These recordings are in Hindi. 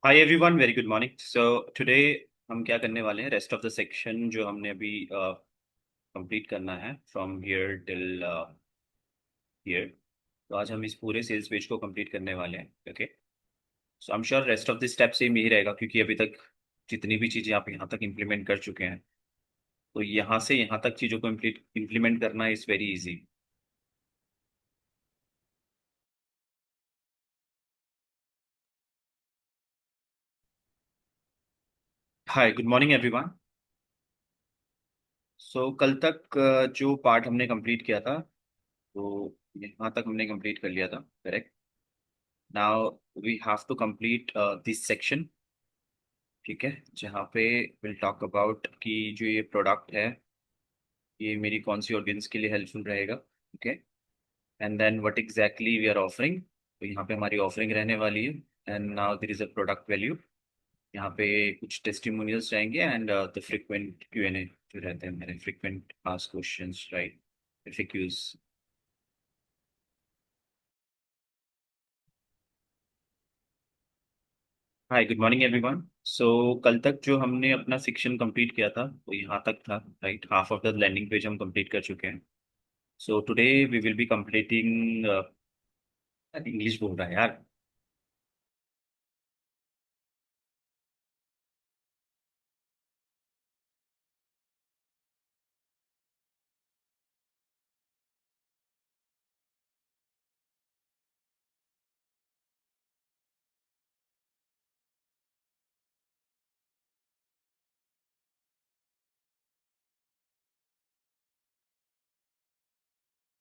Hi everyone, very good morning. So today हम क्या करने वाले हैं, रेस्ट ऑफ द सेक्शन जो हमने अभी कंप्लीट करना है फ्रॉम हियर टिल हियर। तो आज हम इस पूरे सेल्स पेज को कंप्लीट करने वाले हैं। Okay, so I am sure rest of the step same यही रहेगा, क्योंकि अभी तक जितनी भी चीज़ें आप यहाँ तक इम्प्लीमेंट कर चुके हैं, तो यहाँ से यहाँ तक चीज़ों को इम्प्लीमेंट करना is very easy. Hi, good morning everyone. So कल तक जो पार्ट हमने कंप्लीट किया था, तो यहाँ तक हमने कंप्लीट कर लिया था, correct. Now we have to complete this section, ठीक है, जहाँ पे विल टॉक अबाउट कि जो ये प्रोडक्ट है, ये मेरी कौन सी ऑडियंस के लिए हेल्पफुल रहेगा। Okay, and then what exactly we are offering. तो यहाँ पे हमारी ऑफरिंग रहने वाली है। And now there is a product value. यहाँ पे कुछ टेस्टिमोनियल्स जाएंगे एंड द फ्रिक्वेंट Q&A जो रहते हैं मेरे, frequent ask questions, right, FAQs। हाय, गुड मॉर्निंग एवरीवन। सो कल तक जो हमने अपना सेक्शन कंप्लीट किया था वो यहाँ तक था, right. Half of the landing page हम कंप्लीट कर चुके हैं। So today we will be completing English बोल रहा है यार।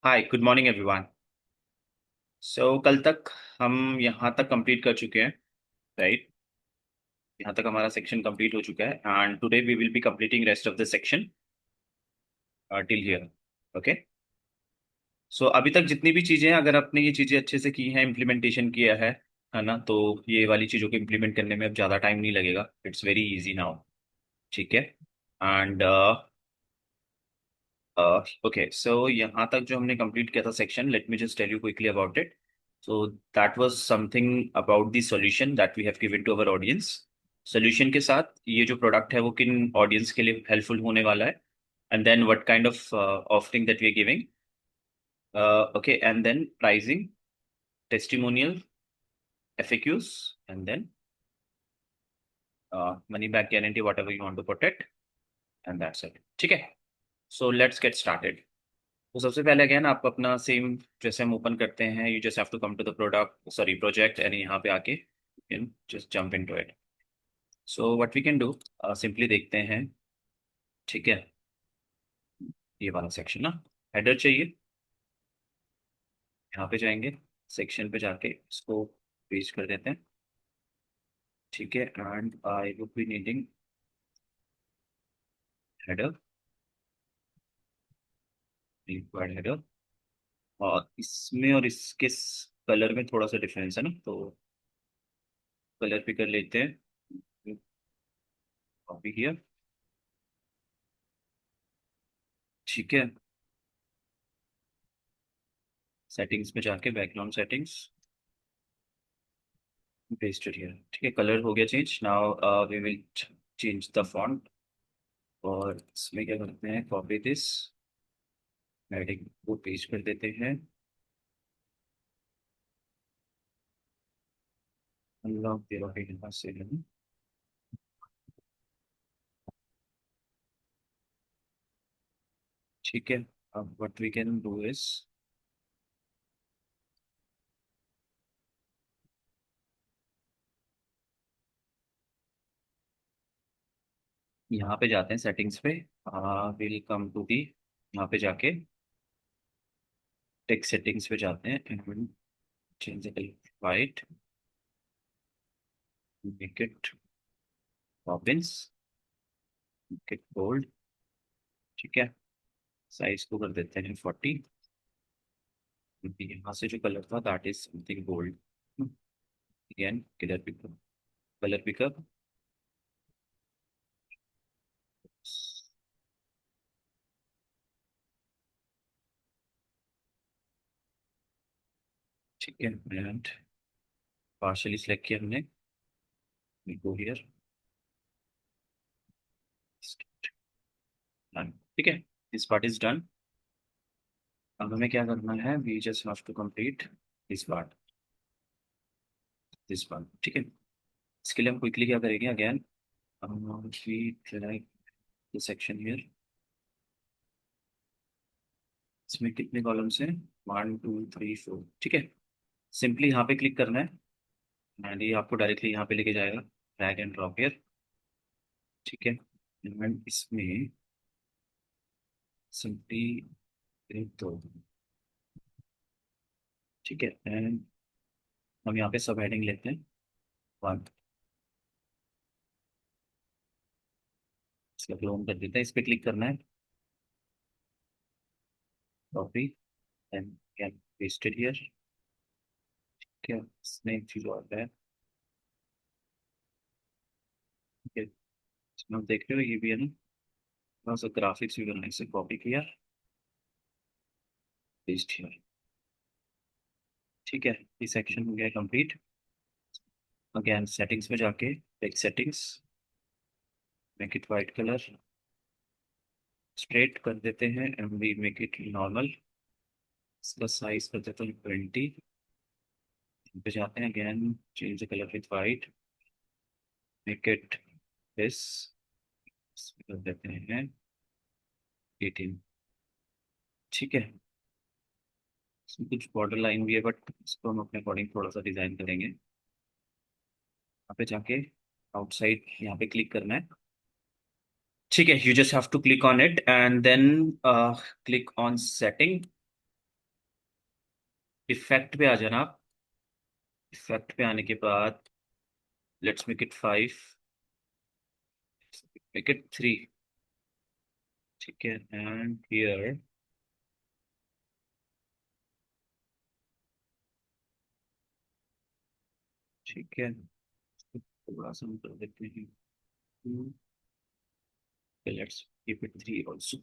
Hi, good morning everyone. So कल तक हम यहाँ तक कंप्लीट कर चुके हैं, राइट। यहाँ तक हमारा सेक्शन कंप्लीट हो चुका है and today we will be completing rest of the section till here. Okay, so अभी तक जितनी भी चीज़ें हैं, अगर आपने ये चीज़ें अच्छे से की हैं, इम्प्लीमेंटेशन किया है ना, तो ये वाली चीज़ों को इम्प्लीमेंट करने में अब ज़्यादा टाइम नहीं लगेगा। इट्स वेरी इजी नाउ, ठीक है। एंड ओके, सो यहाँ तक जो हमने कंप्लीट किया था section, let me just tell you quickly about it. So that was something about the solution that we have given to our audience. Solution के साथ ये जो प्रोडक्ट है वो किन ऑडियंस के लिए हेल्पफुल होने वाला है, and then what kind of offering that we are giving. Okay, and then pricing, testimonial, FAQs, and then money back guarantee, whatever you want to protect, and that's it, ठीक है। So let's get started. तो सबसे पहले अगेन आप अपना सेम जैसे हम ओपन करते हैं, you just have to come to the product, sorry project, and यहाँ पे आके can just jump into it. So what we can do, simply देखते हैं, ठीक है। ये वाला सेक्शन ना, हेडर चाहिए। यहाँ पे जाएंगे, सेक्शन पे जाके इसको पेस्ट कर देते हैं, ठीक है। And I would be needing header, required header. और इसमें और इसके कलर में थोड़ा सा डिफरेंस है ना, तो कलर पे कर लेते हैं, कॉपी किया, ठीक है। सेटिंग्स में जाके बैकग्राउंड सेटिंग्स, पेस्टेड हियर, ठीक है। कलर हो गया change. Now we will change the font. और इसमें क्या करते हैं, कॉपी दिस, हेडिंग को पेस्ट कर देते हैं। अनलॉक तेरा यहाँ से है ना? ठीक है। अब what we can do is, यहाँ पे जाते हैं सेटिंग्स पे, विल कम टू दी, यहाँ पे जाके टेक्स्ट सेटिंग्स पे जाते हैं and change the colour white, make it Robins, make it bold, ठीक है। साइज को कर देते हैं 40, क्योंकि यहाँ से जो कलर था that is something gold. Again colour pickup, ठीक है। एंड पार्शली सिलेक्ट किया हमने, we go here, done. ठीक है, दिस पार्ट इज डन. अब हमें क्या करना है, we just have to complete this part, this part. ठीक है, इसके लिए हम क्विकली क्या करेंगे, again we like the section here. इसमें कितने कॉलम्स हैं, 1 2 3 4. ठीक है, सिंपली यहाँ पे क्लिक करना है एंड ये आपको डायरेक्टली यहाँ पे लेके जाएगा, ड्रैग एंड ड्रॉप हियर. ठीक है, एंड इसमें सिंपली एक दो. ठीक है, एंड हम यहाँ पे सब हेडिंग लेते हैं 1. इसका क्लोन कर देते हैं, इस पे क्लिक करना है, copy and can paste it here. क्या इसमें एक चीज और है, ठीक है, इसमें आप देख रहे हो ये भी है ना, थोड़ा सा ग्राफिक्स भी करना है, इसे कॉपी किया, पेस्ट हियर. ठीक है, ये सेक्शन हो गया कंप्लीट. अगेन सेटिंग्स में जाके text settings, make it white colour, straight कर देते हैं and we make it normal. इसका साइज कर देते हैं 20. पे जाते हैं, again change the colour with white, make it this, कर देते हैं 18. ठीक है, इसमें कुछ बॉर्डर लाइन भी है बट इसको हम अपने अकॉर्डिंग थोड़ा सा डिजाइन करेंगे. यहाँ पे जाके आउटसाइड यहाँ पे क्लिक करना है. ठीक है, you just have to click on it and then click on setting. Effect पे आ जाना आप. इफेक्ट पे आने के बाद let's make it 5, make it 3. ठीक है, एंड हियर ठीक है, थोड़ा सा हम कर देते हैं, let's keep it 3 also.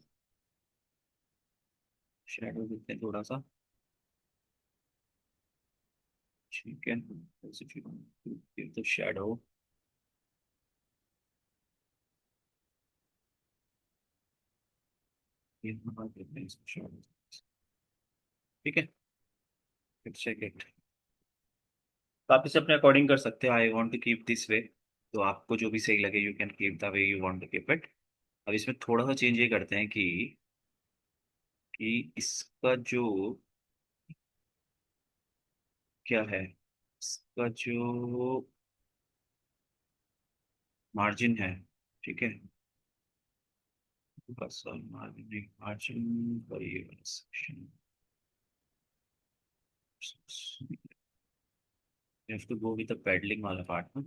Shadow देते हैं थोड़ा सा. ठीक है, तो शेडो, यहाँ देते हैं इसको शेडो. ठीक है, चेक इट. तो आप इसे अपने अकॉर्डिंग कर सकते हैं, I want to keep this way, तो आपको जो भी सही लगे you can keep the way you want to keep it. अब इसमें थोड़ा सा चेंज ये करते हैं कि इसका जो क्या है, इसका जो मार्जिन है, ठीक है, बस मार्जिन मार्जिन पर ये वाला सेक्शन, you have to go with the padding वाला पार्ट ना,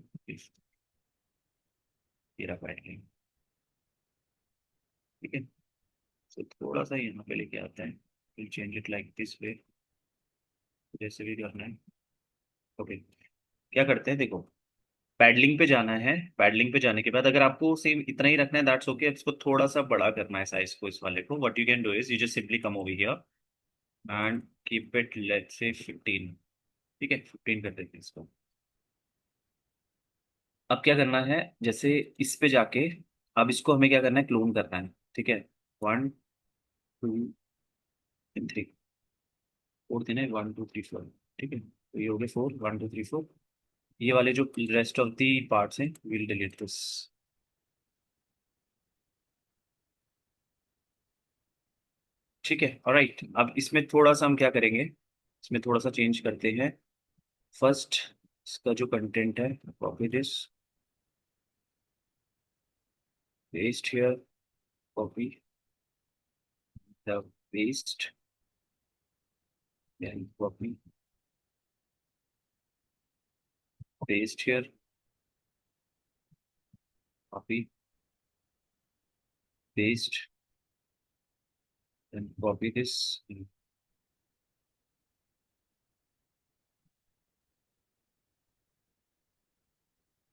तेरा पैडलिंग. ठीक है, तो थोड़ा सा यहाँ पे लेके आते हैं, will change it like this way, जैसे भी करना है. ओके, क्या करते हैं देखो, पैडलिंग पे जाना है. पैडलिंग पे जाने के बाद अगर आपको सेम इतना ही रखना है दैट्स ओके, इसको थोड़ा सा बड़ा करना है साइज को, इस वाले को, what you can do is you just simply come over here and keep it let's से 15. ठीक है, 15 कर देते हैं इसको. अब क्या करना है, जैसे इस पे जाके अब इसको हमें क्या करना है, क्लोन करना है. ठीक है, 1 2 3 4 दिन है, 1 2 3 4. ठीक है, तो ये हो गए 4, 1 2 3 4. ये वाले जो रेस्ट ऑफ दी पार्ट्स हैं विल डिलीट दिस. ठीक है, ऑलराइट. अब इसमें थोड़ा सा हम क्या करेंगे, इसमें थोड़ा सा चेंज करते हैं. फर्स्ट इसका जो कंटेंट है, copy this, paste here, copy the paste and copy paste here, copy paste and copy this,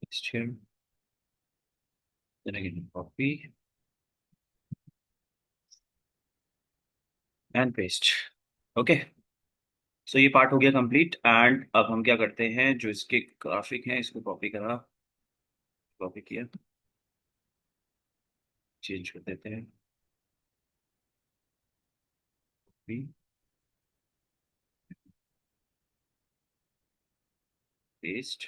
paste here, then again copy and paste. Okay, so ये पार्ट हो गया कंप्लीट. एंड अब हम क्या करते हैं, जो इसके ग्राफिक हैं इसको कॉपी करा, कॉपी किया, चेंज कर देते हैं, पेस्ट,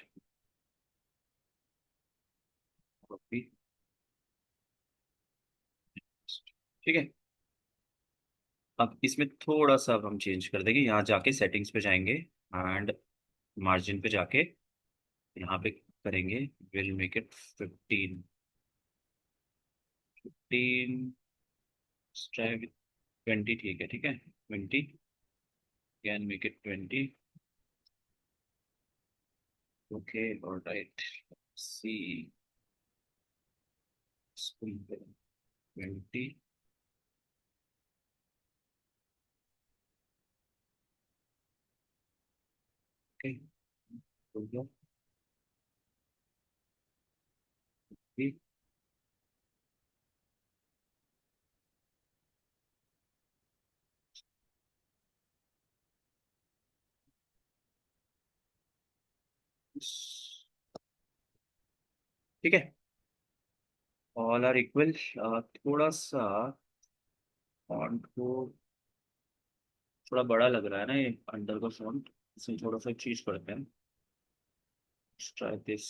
कॉपी, ठीक है। अब इसमें थोड़ा सा अब हम चेंज कर देंगे, यहाँ जाके सेटिंग्स पे जाएंगे एंड मार्जिन पे जाके यहाँ पे करेंगे, विल मेक इट 15, 15, 20, ठीक है, ठीक है, 20, can make it 20, okay, alright, see, 20, okay, हो गया, ठीक ठीक है, ऑल आर इक्वल। थोड़ा सा फॉन्ट को थोड़ा बड़ा लग रहा है ना ये अंडर का फॉन्ट, इसमें थोड़ा सा चीज करते हैं, ट्राई दिस,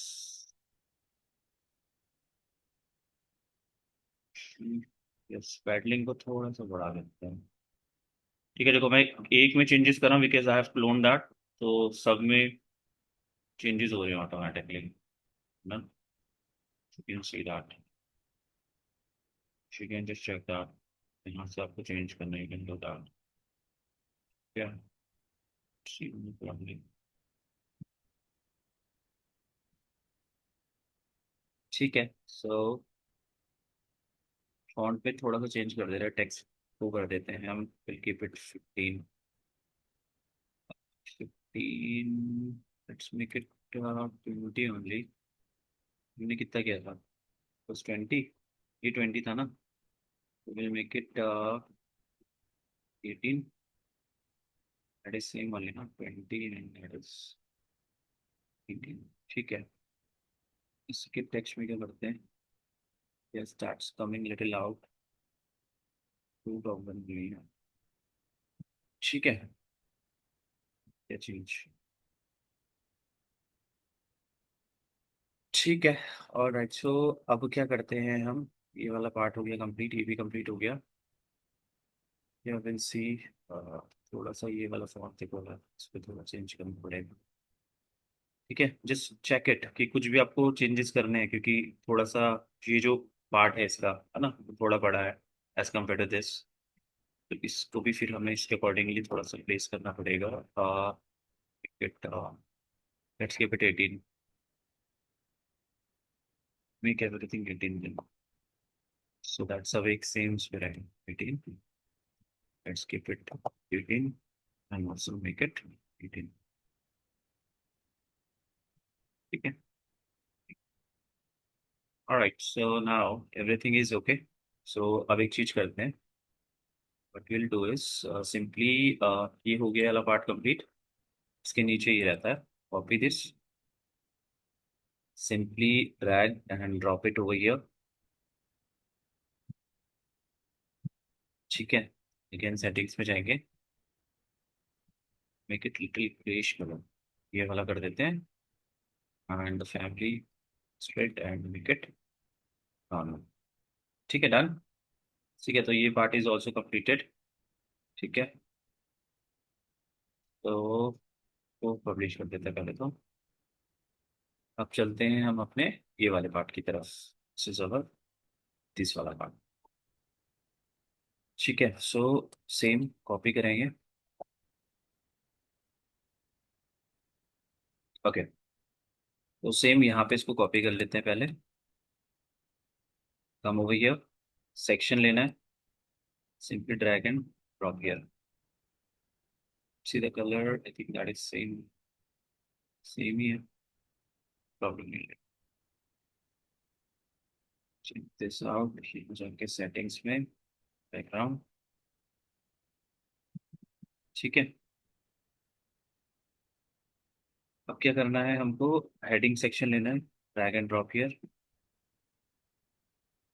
यस, पैडलिंग को थोड़ा सा बढ़ा देते हैं, ठीक है। देखो मैं एक में चेंजेस कर रहा हूँ because I have clone that, तो सब में चेंजेस हो रहे हैं ऑटोमेटिकली ना, you can see that, you can just check that, यहाँ से आपको चेंज करना है, यू कैन डू दैट, क्या, सी, ठीक है। सो फॉन्ट पे थोड़ा सा चेंज कर दे रहे हैं, टेक्स्ट को कर देते हैं हम, will keep it 15, 15, let's make it 20 only, हमने कितना किया था, बस 20, ये 20 था ना, will make it 18, that is same only ना, 20 एंड दैट इज 18, ठीक है। इसके टेक्स्ट में क्या करते हैं, ये स्टार्ट्स कमिंग लिटिल आउट, टू प्रॉब्लम नहीं है, ठीक है, क्या चेंज, ठीक है, और राइट, सो अब क्या करते हैं हम, ये वाला पार्ट हो गया कंप्लीट, ये भी कंप्लीट हो गया, यू कैन सी, थोड़ा सा ये वाला फॉन्ट देखो ना, इस पे थोड़ा चेंज करना पड़ेगा, ठीक है, जस्ट चेक इट कि कुछ भी आपको चेंजेस करने हैं, क्योंकि थोड़ा सा ये जो पार्ट है इसका है ना, थोड़ा बड़ा है एज कम्पेयर टू दिस, तो इसको भी फिर हमें इसके अकॉर्डिंगली थोड़ा सा प्लेस करना पड़ेगा, it, let's keep it 18, make everything 18, so that's a big same spirit, 18, let's keep it 18 and also make it 18, ठीक है, alright, so now everything is okay, so अब एक चीज करते हैं, what we'll do is simply, ये हो गया वाला पार्ट कंप्लीट, इसके नीचे ये रहता है, copy this, simply drag and drop it over here, ठीक है, अगेन सेटिंग्स में जाएंगे, make it little greyish colour, ये वाला कर देते हैं, and family split and make it normal, ठीक है, डन, ठीक है, तो ये पार्ट इज ऑल्सो कंप्लीटेड, ठीक है, तो पब्लिश कर देते हैं पहले तो, अब चलते हैं हम अपने ये वाले पार्ट की तरफ, दिस इज अवर दिस वाला पार्ट, ठीक है, सो सेम कॉपी करेंगे, ओके, तो सेम यहाँ पे इसको कॉपी कर लेते हैं पहले, कम ओवर हियर, सेक्शन लेना है, simply drag and drop here, see the colour, I think that is same, same ही है, प्रॉब्लम नहीं है, चेक दिस आउट, जाके सेटिंग्स में बैकग्राउंड, ठीक है, अब क्या करना है हमको, हेडिंग सेक्शन लेना है, drag and drop here,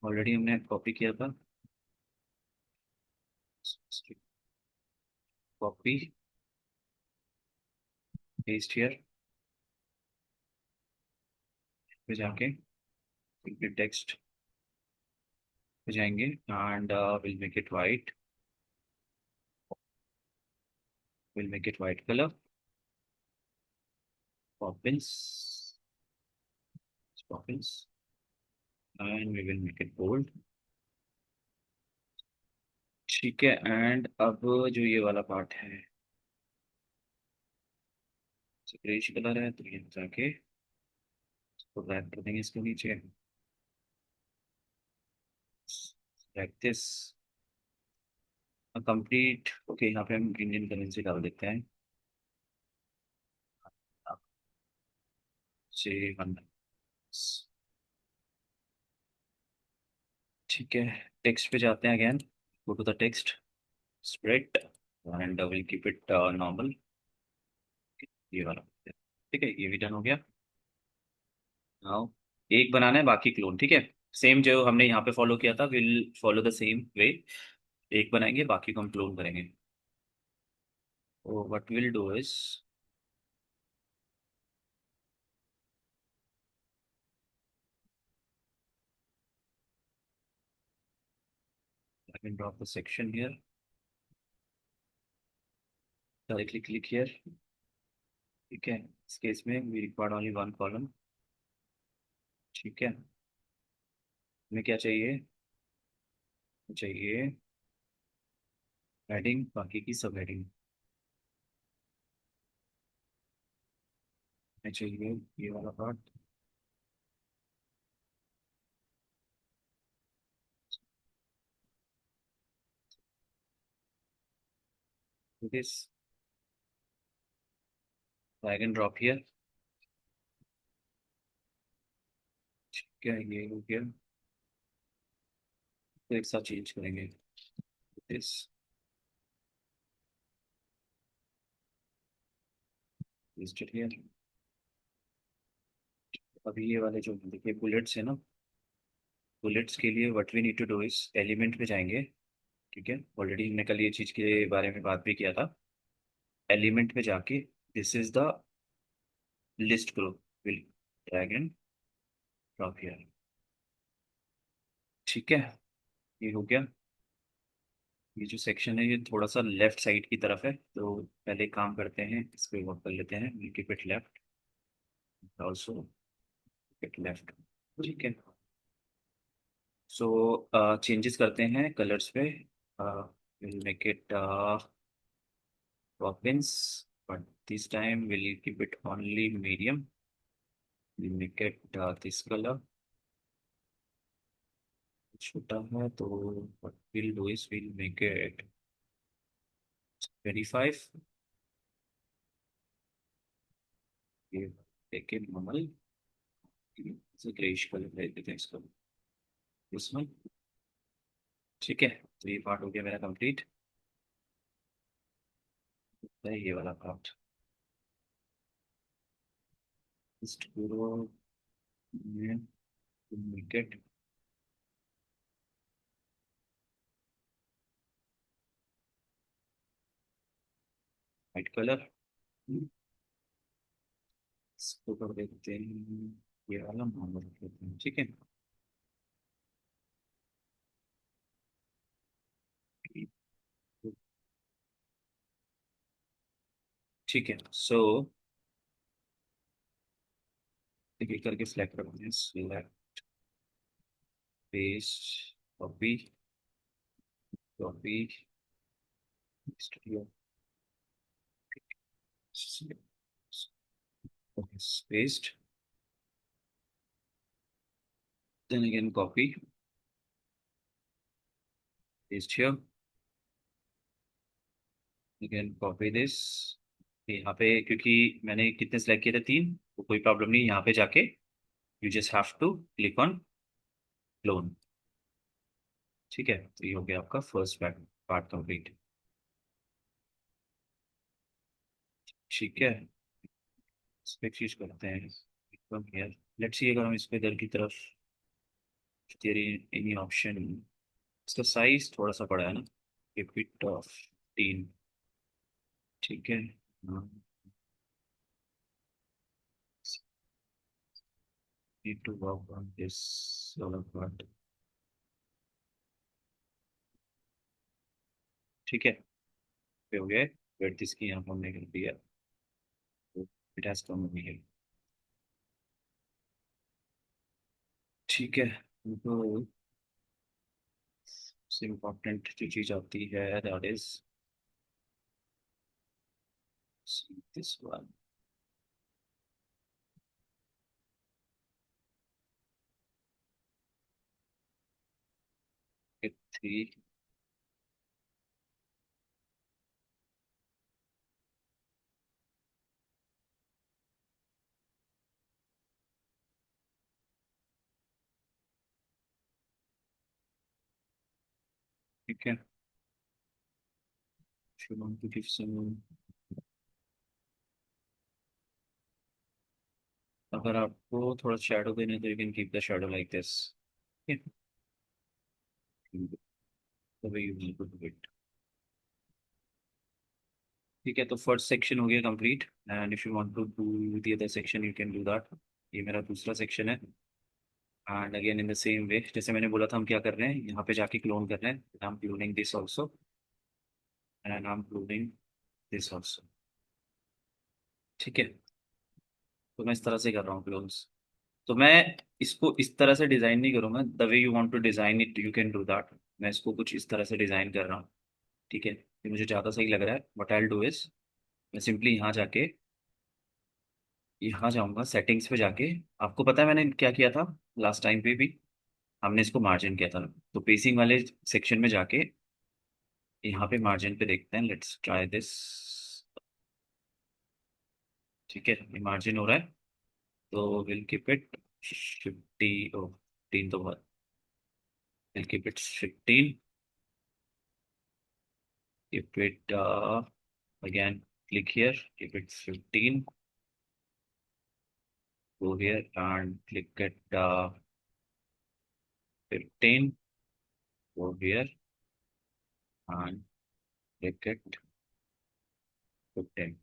already हमने कॉपी किया था। कॉपी, पेस्ट हियर पे जाके टेक्स्ट पे जाएंगे and will make it white, will make it white colour, Poppins, Poppins and we will make it bold. ठीक है, एंड अब जो ये वाला पार्ट है, ग्रेश कलर है तो ये जाके इसको ब्लैक कर देंगे इसके नीचे, लाइक दिस कंप्लीट। ओके, यहाँ पे हम इंडियन करेंसी डाल देते हैं, जी 1। ठीक है, टेक्स्ट पे जाते हैं again, go to the text, spread and will keep it normal, ये वाला। ठीक है, ये भी डन हो गया। नाउ एक बनाना है, बाकी क्लोन, ठीक है। सेम जो हमने यहाँ पे फॉलो किया था, will follow the same way. एक बनाएंगे, बाकी को हम क्लोन करेंगे। तो what will do is, I can drop the section here, directly click here. ठीक है, इस केस में we required only one column. ठीक है, हमें क्या चाहिए, चाहिए हेडिंग, बाकी की सब हेडिंग में चाहिए, ये वाला part. This drag and drop here. ठीक है, ये हो गया, तो एक साथ चेंज करेंगे दिस, पेस्ट हियर। अभी ये वाले जो देखिए बुलेट्स है ना, बुलेट्स के लिए what we need to do is element पे जाएंगे। ठीक है, ऑलरेडी हमने कल ये चीज़ के बारे में बात भी किया था। एलिमेंट पे जाके this is the list group, will drag and drop here. ठीक है, ये हो गया। ये जो सेक्शन है ये थोड़ा सा लेफ्ट साइड की तरफ है, तो पहले एक काम करते हैं, इस पे वर्क कर लेते हैं, keep it left, also it left. ठीक है, सो चेंजेस करते हैं कलर्स पे, will make it Poppins, but this time we'll keep it only medium. We'll make it this color. छोटा है तो what we'll do is we'll make it 25. ये take it normal, इसे ग्रेइश कलर दे देते हैं इसको, इसमें। ठीक है, तो ये पार्ट हो गया मेरा कंप्लीट, ये वाला पार्ट इस पूरा में make it white color, इसको कर देते हैं ये वाला नॉर्मल रख देते हैं। ठीक है, ठीक है, सो एक एक करके सिलेक्ट करते हैं, select, paste, copy, copy, studio, paste, then again copy, paste here, again copy this। यहाँ पे क्योंकि मैंने कितने सिलेक्ट किए थे, 3, तो कोई प्रॉब्लम नहीं, यहाँ पे जाके you just have to click on clone. ठीक है, तो ये हो गया आपका फर्स्ट पार्ट, पार्ट कंप्लीट। ठीक है, इस पे चीज करते हैं, लेट्स सी अगर हम इस पे इधर की तरफ तेरी एनी ऑप्शन, इसका साइज थोड़ा सा बड़ा है ना, ये बिट ऑफ 3, ठीक है। Need to work on this part, ठीक है। पे हो गया, वेट इसकी यहाँ पर हमने कर दिया, तो it has come over here, ठीक है। तो सबसे इम्पोर्टेंट जो चीज आती है दैट इज दिस वन, 3, ठीक है। If you want to give some, अगर आपको थोड़ा शेडो देना है तो you can keep the shadow like this, the way you want to do it, ठीक है। तो फर्स्ट सेक्शन हो गया complete, and if you want to do the other section you can do that. ये मेरा दूसरा सेक्शन है, and again in the same way जैसे मैंने बोला था हम क्या कर रहे हैं, यहाँ पे जाके क्लोन कर रहे हैं। I am cloning this also and I M cloning this also, ठीक है। तो मैं इस तरह से कर रहा हूँ क्लोन्स। तो मैं इसको इस तरह से डिजाइन नहीं करूंगा, the way you want to design it you can do that. मैं इसको कुछ इस तरह से डिजाइन कर रहा हूँ, ठीक है। ये मुझे ज़्यादा सही लग रहा है, what I will do is, मैं सिंपली यहाँ जाके, यहाँ जाऊंगा सेटिंग्स पे जाके। आपको पता है मैंने क्या किया था लास्ट टाइम पे भी, हमने इसको मार्जिन किया था। तो पेसिंग वाले सेक्शन में जाके यहाँ पे मार्जिन पे देखते हैं, लेट्स ट्राई दिस, ठीक है। ये मार्जिन हो रहा है, तो विल कीप इट 50, ओ 15 तो बहुत, will keep it 15, keep it again click here, keep it 15, go here and click at 15, go here and click at 15,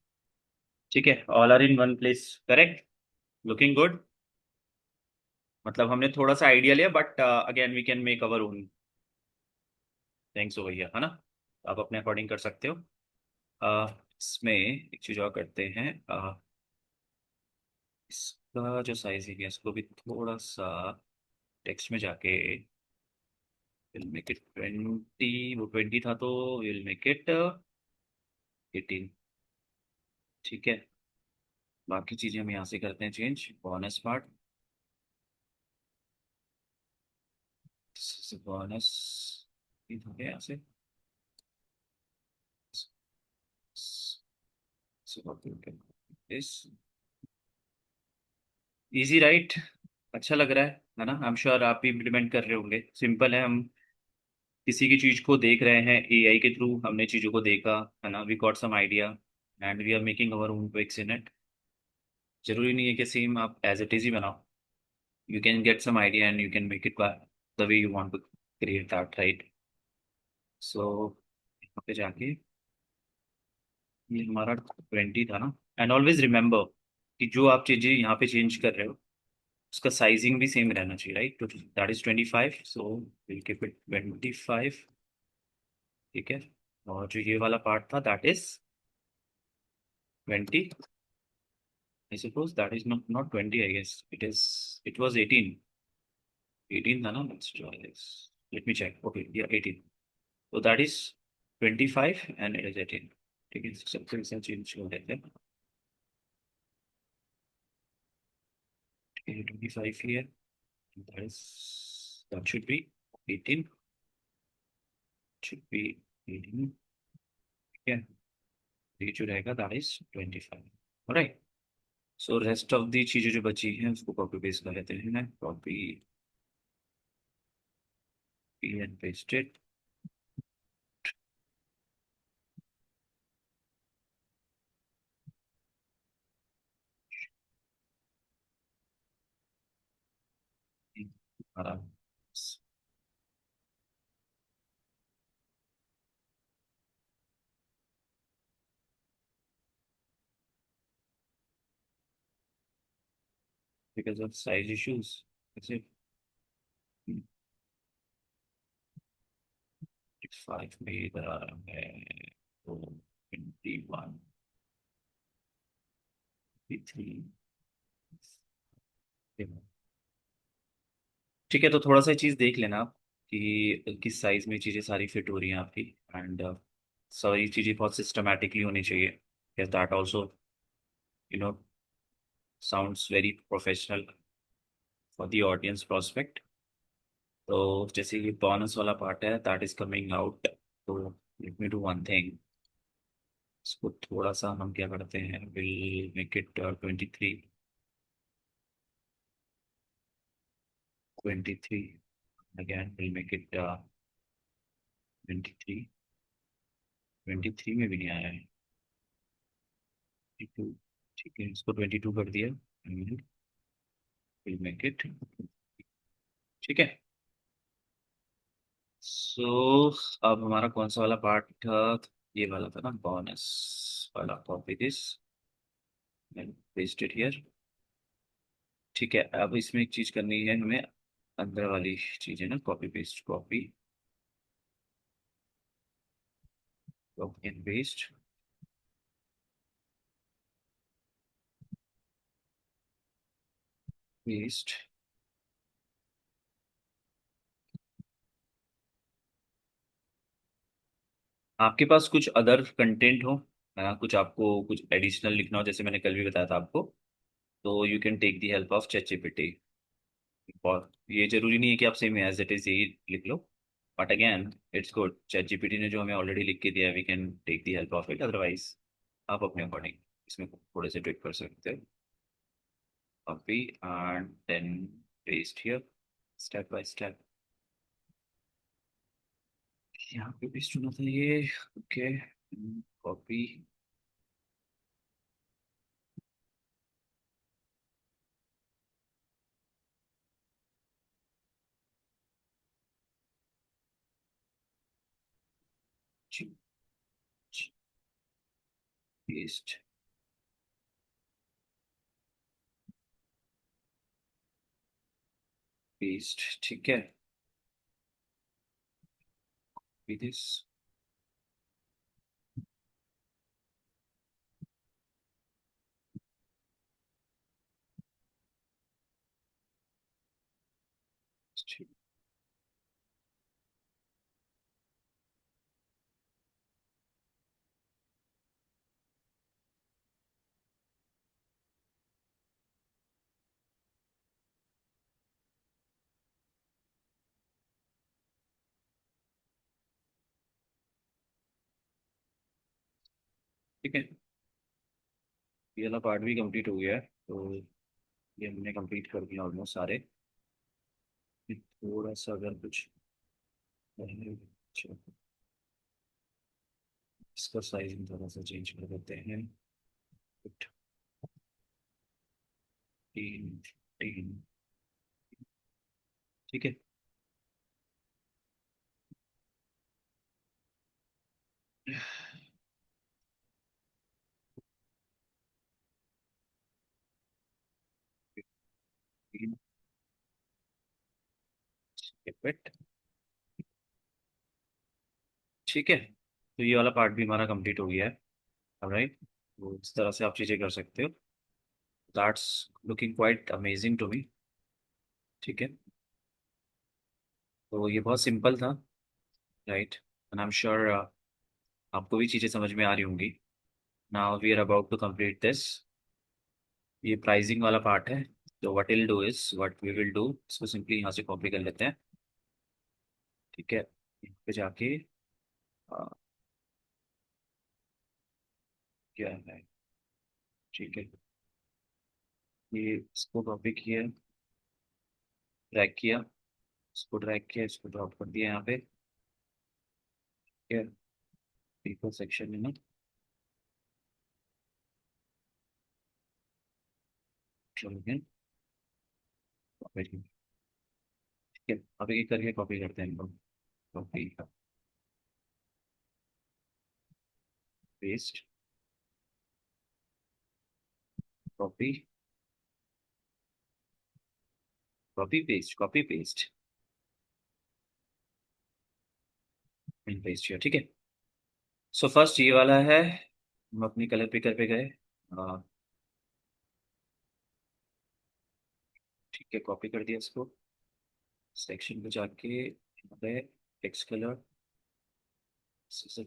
ठीक है। All are in one place, correct, looking good. मतलब हमने थोड़ा सा आइडिया लिया, but again we can make our own thanks हो भैया, है ना। आप अपने अकॉर्डिंग कर सकते हो। इसमें एक चीज और करते हैं, इसका जो साइज है इसको भी थोड़ा सा टेक्स्ट में जाके विल मेक इट 20, वो 20 था तो विल मेक इट 18, ठीक है। बाकी चीजें हम यहाँ से करते हैं चेंज, बोनस पार्ट, बोनस यहाँ से इस इजी राइट, अच्छा लग रहा है ना। आई एम श्योर आप भी इम्प्लीमेंट कर रहे होंगे, सिंपल है। हम किसी की चीज को देख रहे हैं एआई के थ्रू, हमने चीजों को देखा, है ना, we got some idea and we are making our own tweaks in it. जरूरी नहीं है कि सेम आप एज इट इज ही बनाओ, you can get some idea and you can make it the way you want to create that, right? So यहाँ पे जाके, ये हमारा 20 था ना, एंड ऑलवेज रिमेम्बर कि जो आप चीजें यहाँ पे चेंज कर रहे हो उसका साइजिंग भी सेम रहना चाहिए, राइट। तो that is 25, so will keep it 25, ठीक है। और जो ये वाला पार्ट था that is 20, I suppose that is not 20, I guess it was 18, 18 था ना, let's try this, let me check, okay या 18, तो that is 25 and it is 18, ठीक है। सबसे इसमें चेंज कर देते हैं, 25 here, that is, that should be 18, should be 18, ठीक है। ये जो रहेगा that is 25, right. So rest of the चीजें जो बची हैं उसको कॉपी पेस्ट कर लेते हैं, कॉपी एंड पेस्ट इट, हमारा because of size issues. That's it. 5 में इधर आ रहा है तो 21 3। ठीक है, तो थोड़ा सा चीज़ देख लेना आप कि किस साइज में चीज़ें सारी फिट हो रही हैं आपकी। एंड सारी चीज़ें बहुत सिस्टमेटिकली होनी चाहिए। yes that also you know sounds very professional for the audience prospect। तो जैसे ये बोनस वाला पार्ट है दैट इज कमिंग आउट, तो let me do one thing. इसको थोड़ा सा हम क्या करते हैं, will make it 23। 23 again will make it 23। 23 में भी नहीं आया है। 22। ठीक है, इसको 22 कर दिया। Will make it. ठीक है। सो अब हमारा कौन सा वाला पार्ट था? ये वाला था ना, बोनस वाला। Copy this and paste it here. ठीक है, अब इसमें एक चीज करनी है हमें, अंदर वाली चीज है ना, copy paste, copy and paste. Paste. आपके पास कुछ अदर कंटेंट हो, कुछ आपको कुछ एडिशनल लिखना हो, जैसे मैंने कल भी बताया था आपको, तो you can take the help of ChatGPT. और ये जरूरी नहीं है कि आप सेम एज इट इज यही लिख लो, but again it's good, ChatGPT ने जो हमें ऑलरेडी लिख के दिया है we can take the help of it. Otherwise आप अपने अकॉर्डिंग इसमें थोड़े से ट्विक कर सकते हैं। Copy and then paste here, step by step. यहाँ पे पेस्ट होना था ये। Okay, copy. पेस्ट। पेस्ट। ठीक है, दिस। ठीक है, ये वाला पार्ट भी कंप्लीट हो गया है, तो ये हमने कंप्लीट कर दिया ऑलमोस्ट सारे। ये थोड़ा सा अगर कुछ अच्छा, इसका साइज में थोड़ा सा चेंज कर देते हैं। 15। 15। ठीक है। फिट। ठीक है, तो ये वाला पार्ट भी हमारा कंप्लीट हो गया है। राइट, तो इस तरह से आप चीज़ें कर सकते हो। That's looking quite amazing to me. ठीक है, तो ये बहुत सिंपल था। Right, and I am sure आपको भी चीज़ें समझ में आ रही होंगी। Now we are about to complete this. ये प्राइसिंग वाला पार्ट है। तो what will do is, what we will do, इसको सिंपली यहाँ से कॉपी कर लेते हैं। ठीक है, यहाँ पे जाके क्या है, ठीक है, ये इसको कॉपी किया, ड्रैग किया, इसको ड्रैग किया, इसको ड्रॉप कर दिया यहाँ पे। ठीक है, पीपल सेक्शन में ना, चलो again, copy किया। ठीक है, अब एक करके कॉपी करते हैं इनको। Copy, paste, copy, copy paste and paste किया, ठीक है। सो फर्स्ट ये वाला है, हम अपनी कलर पिकर पे गए। ठीक है, कॉपी कर दिया इसको। सेक्शन पे जाके यहाँ पे text colour,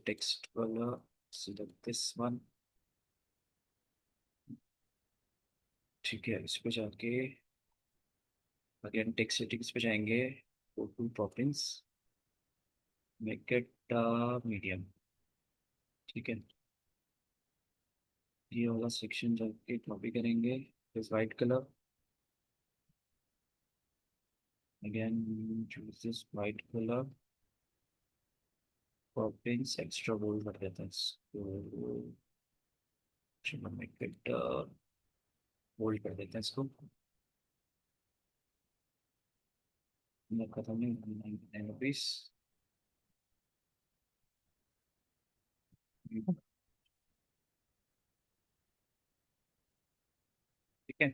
text colour, select this one। ठीक है, इस पे जाके अगेन टेक्स्ट सेटिंग्स पे जाएंगे, go to properties, make it medium. ठीक है, ये वाला सेक्शन जाके कॉपी करेंगे, this white colour, again choose this white colour, properties extra bold कर देते हैं इसको, चलो मेक इट बोल्ड कर देते हैं इसको। मैं खत्म नहीं रुपीस। ठीक है,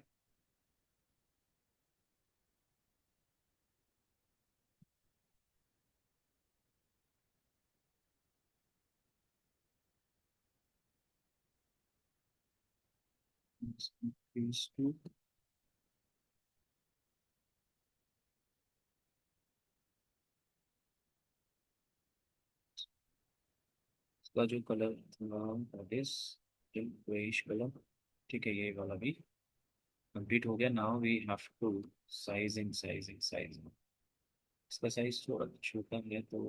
रुपीस टू। इसका जो कलर था दैट इज ग्रेइश कलर। ठीक है, ये वाला भी कंप्लीट हो गया। Now we have to sizing. इसका साइज थोड़ा छोटा है तो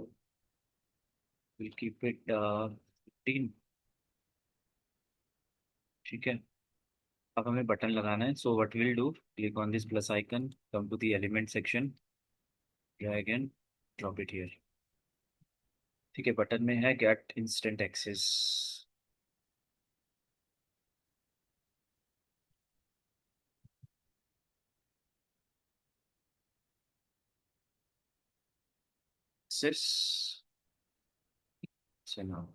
विल कीप इट 15। ठीक है, अब हमें बटन लगाना है। So what will do, click on this plus icon, come to the element section, drag and drop it here. ठीक है, बटन में है गेट इंस्टेंट एक्सेस। एक्सेस से नाउ।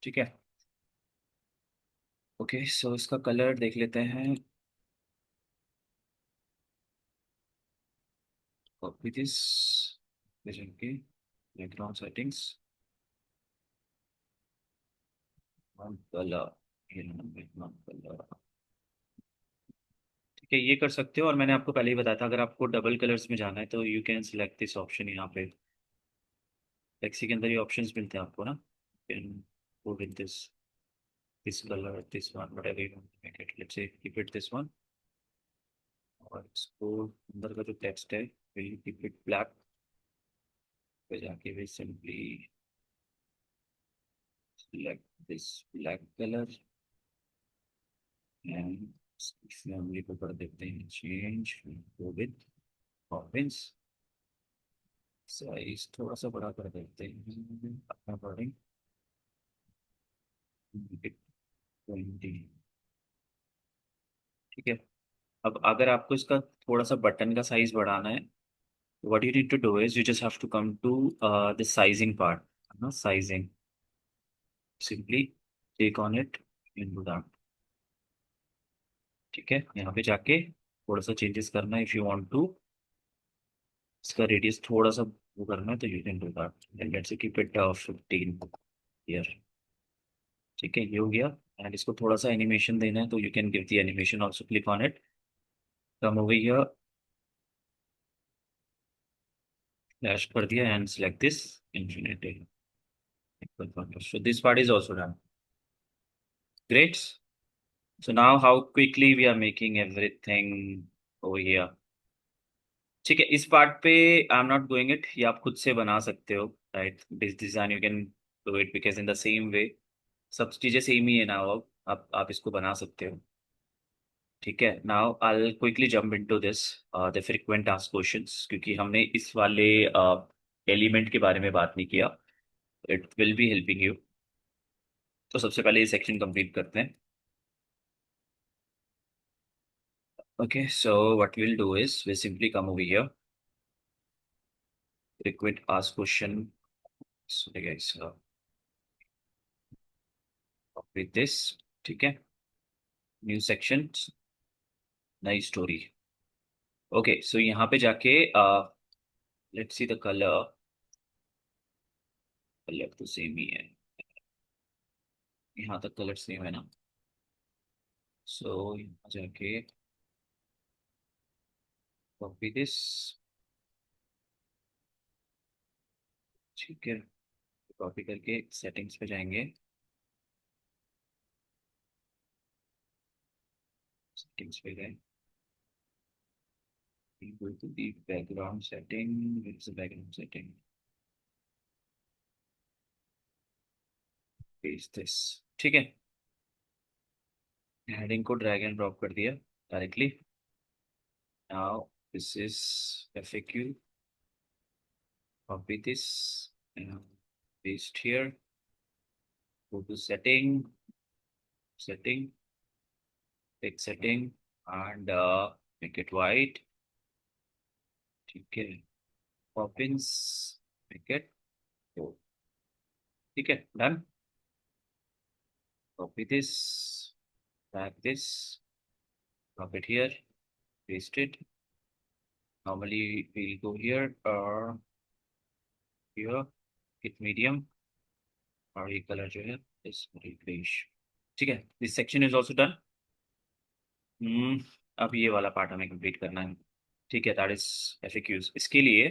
ठीक है, ओके, सो इसका कलर देख लेते हैं। कॉपी दिस, के बैकग्राउंड सेटिंग्स, कलर, कलर। ठीक है, ये कर सकते हो। और मैंने आपको पहले ही बताया था, अगर आपको डबल कलर्स में जाना है तो you can select this option यहाँ पे। टैक्सी के अंदर ये ऑप्शंस मिलते हैं आपको ना, can go with this colour, this one, whatever you want to make it, let's say keep it this one. और इसको अंदर का जो टेक्स्ट है विल कीप इट ब्लैक। पे जाके भी simply select this black colour and family को कर देते हैं change, go with orange. Size थोड़ा सा बड़ा कर देते हैं अपना अकॉर्डिंग, 20। ठीक है, अब अगर आपको इसका थोड़ा सा बटन का साइज बढ़ाना है, what you need to do is you just have to come to the sizing part, है ना, sizing, simply click on it in do that. ठीक है, यहाँ पे जाके थोड़ा सा चेंजेस करना है इफ यू वांट टू, इसका रेडियस थोड़ा सा वो करना है तो you can do that and let's keep it 15 year. ठीक है, ये हो गया। एंड इसको थोड़ा सा एनिमेशन देना है तो you can give the animation also, click on it, come over here, dash कर दिया and select this infinity. So this part is also done. Great. So now how quickly we are making everything over here. ठीक है, इस पार्ट पे I am not doing it, ये आप खुद से बना सकते हो, right. This design you can do it because in the same वे, सब चीजें सेम ही है ना, अब आप इसको बना सकते हो। ठीक है, now I quickly jump into this the frequent asked questions, क्योंकि हमने इस वाले एलिमेंट के बारे में बात नहीं किया। It will be helping you. तो सबसे पहले ये सेक्शन कंप्लीट करते हैं। Okay, so what we'll do is we simply come over here, frequent ask question. Sorry guys, with this, ठीक है, न्यू सेक्शन, नई स्टोरी। ओके, सो यहाँ पे जाके let's see the colour. Colour तो सेम ही है, यहाँ तक कलर सेम है ना। सो यहाँ जाके कॉपी दिस। ठीक है, कॉपी करके सेटिंग्स पे जाएंगे। सेटिंग्स पे गए, go to the background setting. Where is the background setting? Paste this। ठीक है, हेडिंग को ड्रैग एंड ड्रॉप कर दिया directly. Now this is FAQ। copy this and paste here। go to setting, take setting and make it white। ठीक है, poppins, make it four। ठीक है, done. copy this, drag this, drop it here, paste it। normally we'll go here or here, hit medium और ये कलर जो है इस ग्रेइश। ठीक है, this section is also done. अब ये वाला पार्ट हमें कंप्लीट करना है। ठीक है, दैट इज FAQs। इसके लिए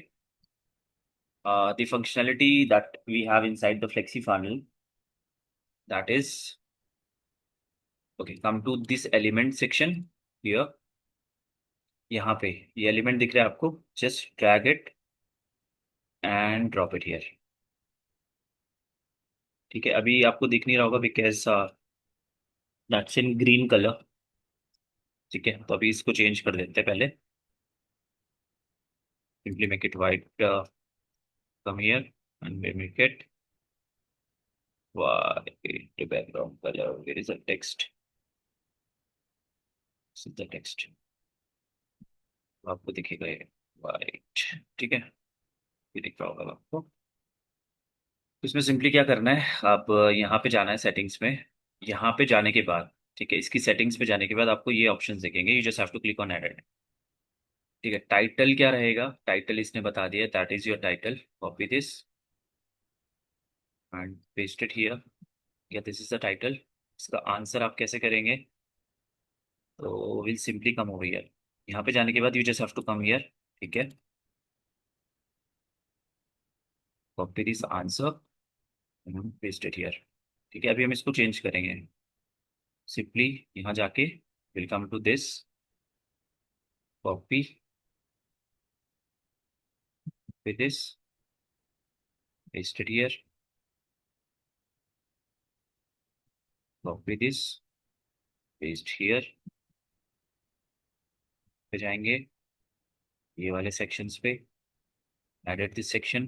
the functionality that we have inside the flexi funnel, that is, okay, come to this element section here। यहाँ पे ये एलिमेंट दिख रहा है आपको, just drag it and drop it here. ठीक है, अभी आपको दिख नहीं रहा होगा because that's in green colour. ठीक है, तो अभी इसको चेंज कर देते हैं पहले। Simply make it white, come here and we make it white background color। where is the text? this is the text। तो आपको दिखेगा ये वाइट। ठीक है, ये दिख रहा होगा आपको। तो इसमें सिंपली क्या करना है, आप यहाँ पे जाना है सेटिंग्स में। यहाँ पे जाने के बाद, ठीक है, इसकी सेटिंग्स पे जाने के बाद आपको ये ऑप्शंस दिखेंगे। You just have to click on edit. ठीक है, टाइटल क्या रहेगा, टाइटल इसने बता दिया, that is your title. Copy this and paste it here. या दिस इज द टाइटल। इसका आंसर आप कैसे करेंगे, तो will simply come over here. यहाँ पे जाने के बाद you just have to come here. ठीक है, copy this answer and paste it here. ठीक है, अभी हम इसको चेंज करेंगे। सिंपली यहाँ जाके will come to this, copy this, paste it here, copy this, paste here. पे जाएंगे ये वाले सेक्शंस पे, edit this section,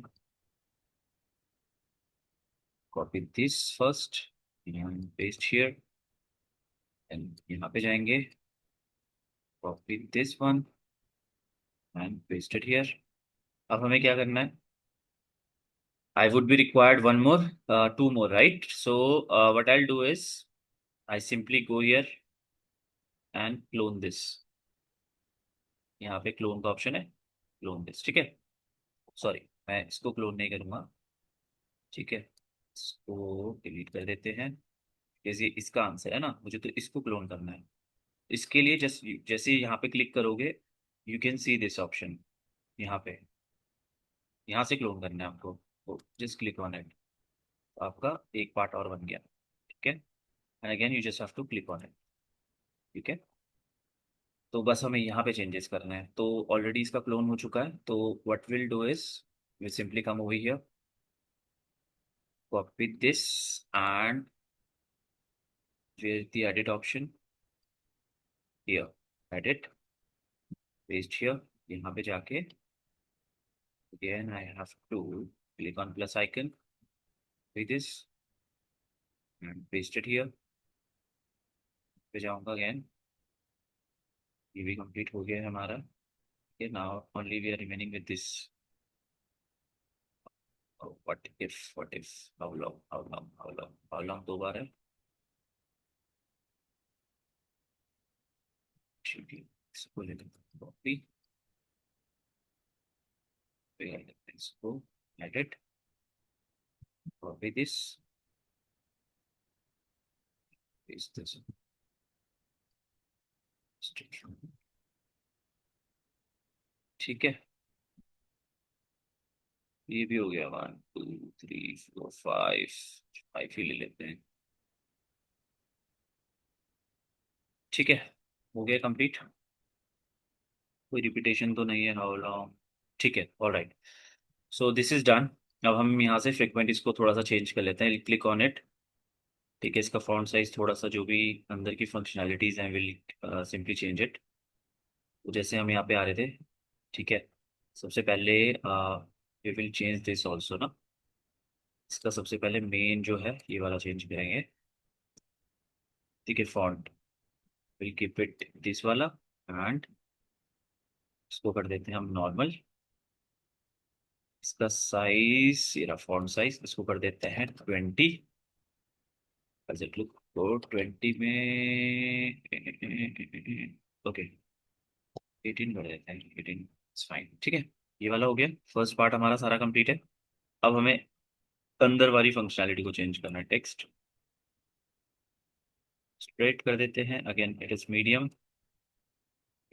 copy this first and paste here. And यहाँ पे जाएंगे, copy this one and paste it here. अब हमें क्या करना है, I would be required one more, two more, right? So what I'll do is I simply go here and clone this। यहाँ पे क्लोन का ऑप्शन है, क्लोन दिस। ठीक है, सॉरी मैं इसको क्लोन नहीं करूँगा। ठीक है, इसको डिलीट कर देते हैं। जैसे इसका आंसर है ना, मुझे तो इसको क्लोन करना है। इसके लिए जस्ट जैसे यहाँ पे क्लिक करोगे, you can see this option. यहाँ पे, यहाँ से क्लोन करना है आपको, तो जस्ट क्लिक ऑन इट। आपका एक पार्ट और बन गया। ठीक है, and again you just have to click on it. ठीक है, तो बस हमें यहाँ पे चेंजेस करना है। तो ऑलरेडी इसका क्लोन हो चुका है, तो what will do is we simply come over here, copy this and where the edit option, here, edit, paste here। यहाँ पे जाके again I have to click on plus icon with this and paste it here। पे जाऊँगा again, ये भी कंप्लीट हो गया है हमारा। okay, now only we are remaining with this। oh, what if how long दो बार है। ठीक है, इसको ले लेते हैं कॉपी पे कर लेते हैं इसको edit, copy this, paste this, ठीक है। ये भी हो गया, 1 2 3 4 5, 5 ही ले लेते हैं, ठीक है। हो गया कंप्लीट, कोई रिपीटेशन तो नहीं है, हाउ लॉन्ग, ठीक है, alright. So this is done. अब हम यहाँ से फ्रिक्वेंट इसको थोड़ा सा चेंज कर लेते हैं, क्लिक ऑन इट, ठीक है। इसका फॉन्ट साइज थोड़ा सा, जो भी अंदर की फंक्शनैलिटीज हैं, विल सिंपली चेंज इट। तो जैसे हम यहाँ पे आ रहे थे, ठीक है। सबसे पहले we will change this also ना, इसका सबसे पहले मेन जो है ये वाला चेंज करेंगे, ठीक है। Font will keep it this वाला, एंड इसको कर देते हैं हम नॉर्मल। इसका साइज, ये रहा फॉन्ट साइज, इसको कर देते हैं 20। बजट लुक तो 20 में, ओके 18 कर देते हैं, 18 इट्स फाइन, ठीक है। ये वाला हो गया, फर्स्ट पार्ट हमारा सारा कंप्लीट है। अब हमें अंदर वाली फंक्शनैलिटी को चेंज करना है, टेक्स्ट स्ट्रेट कर देते हैं, again it is medium,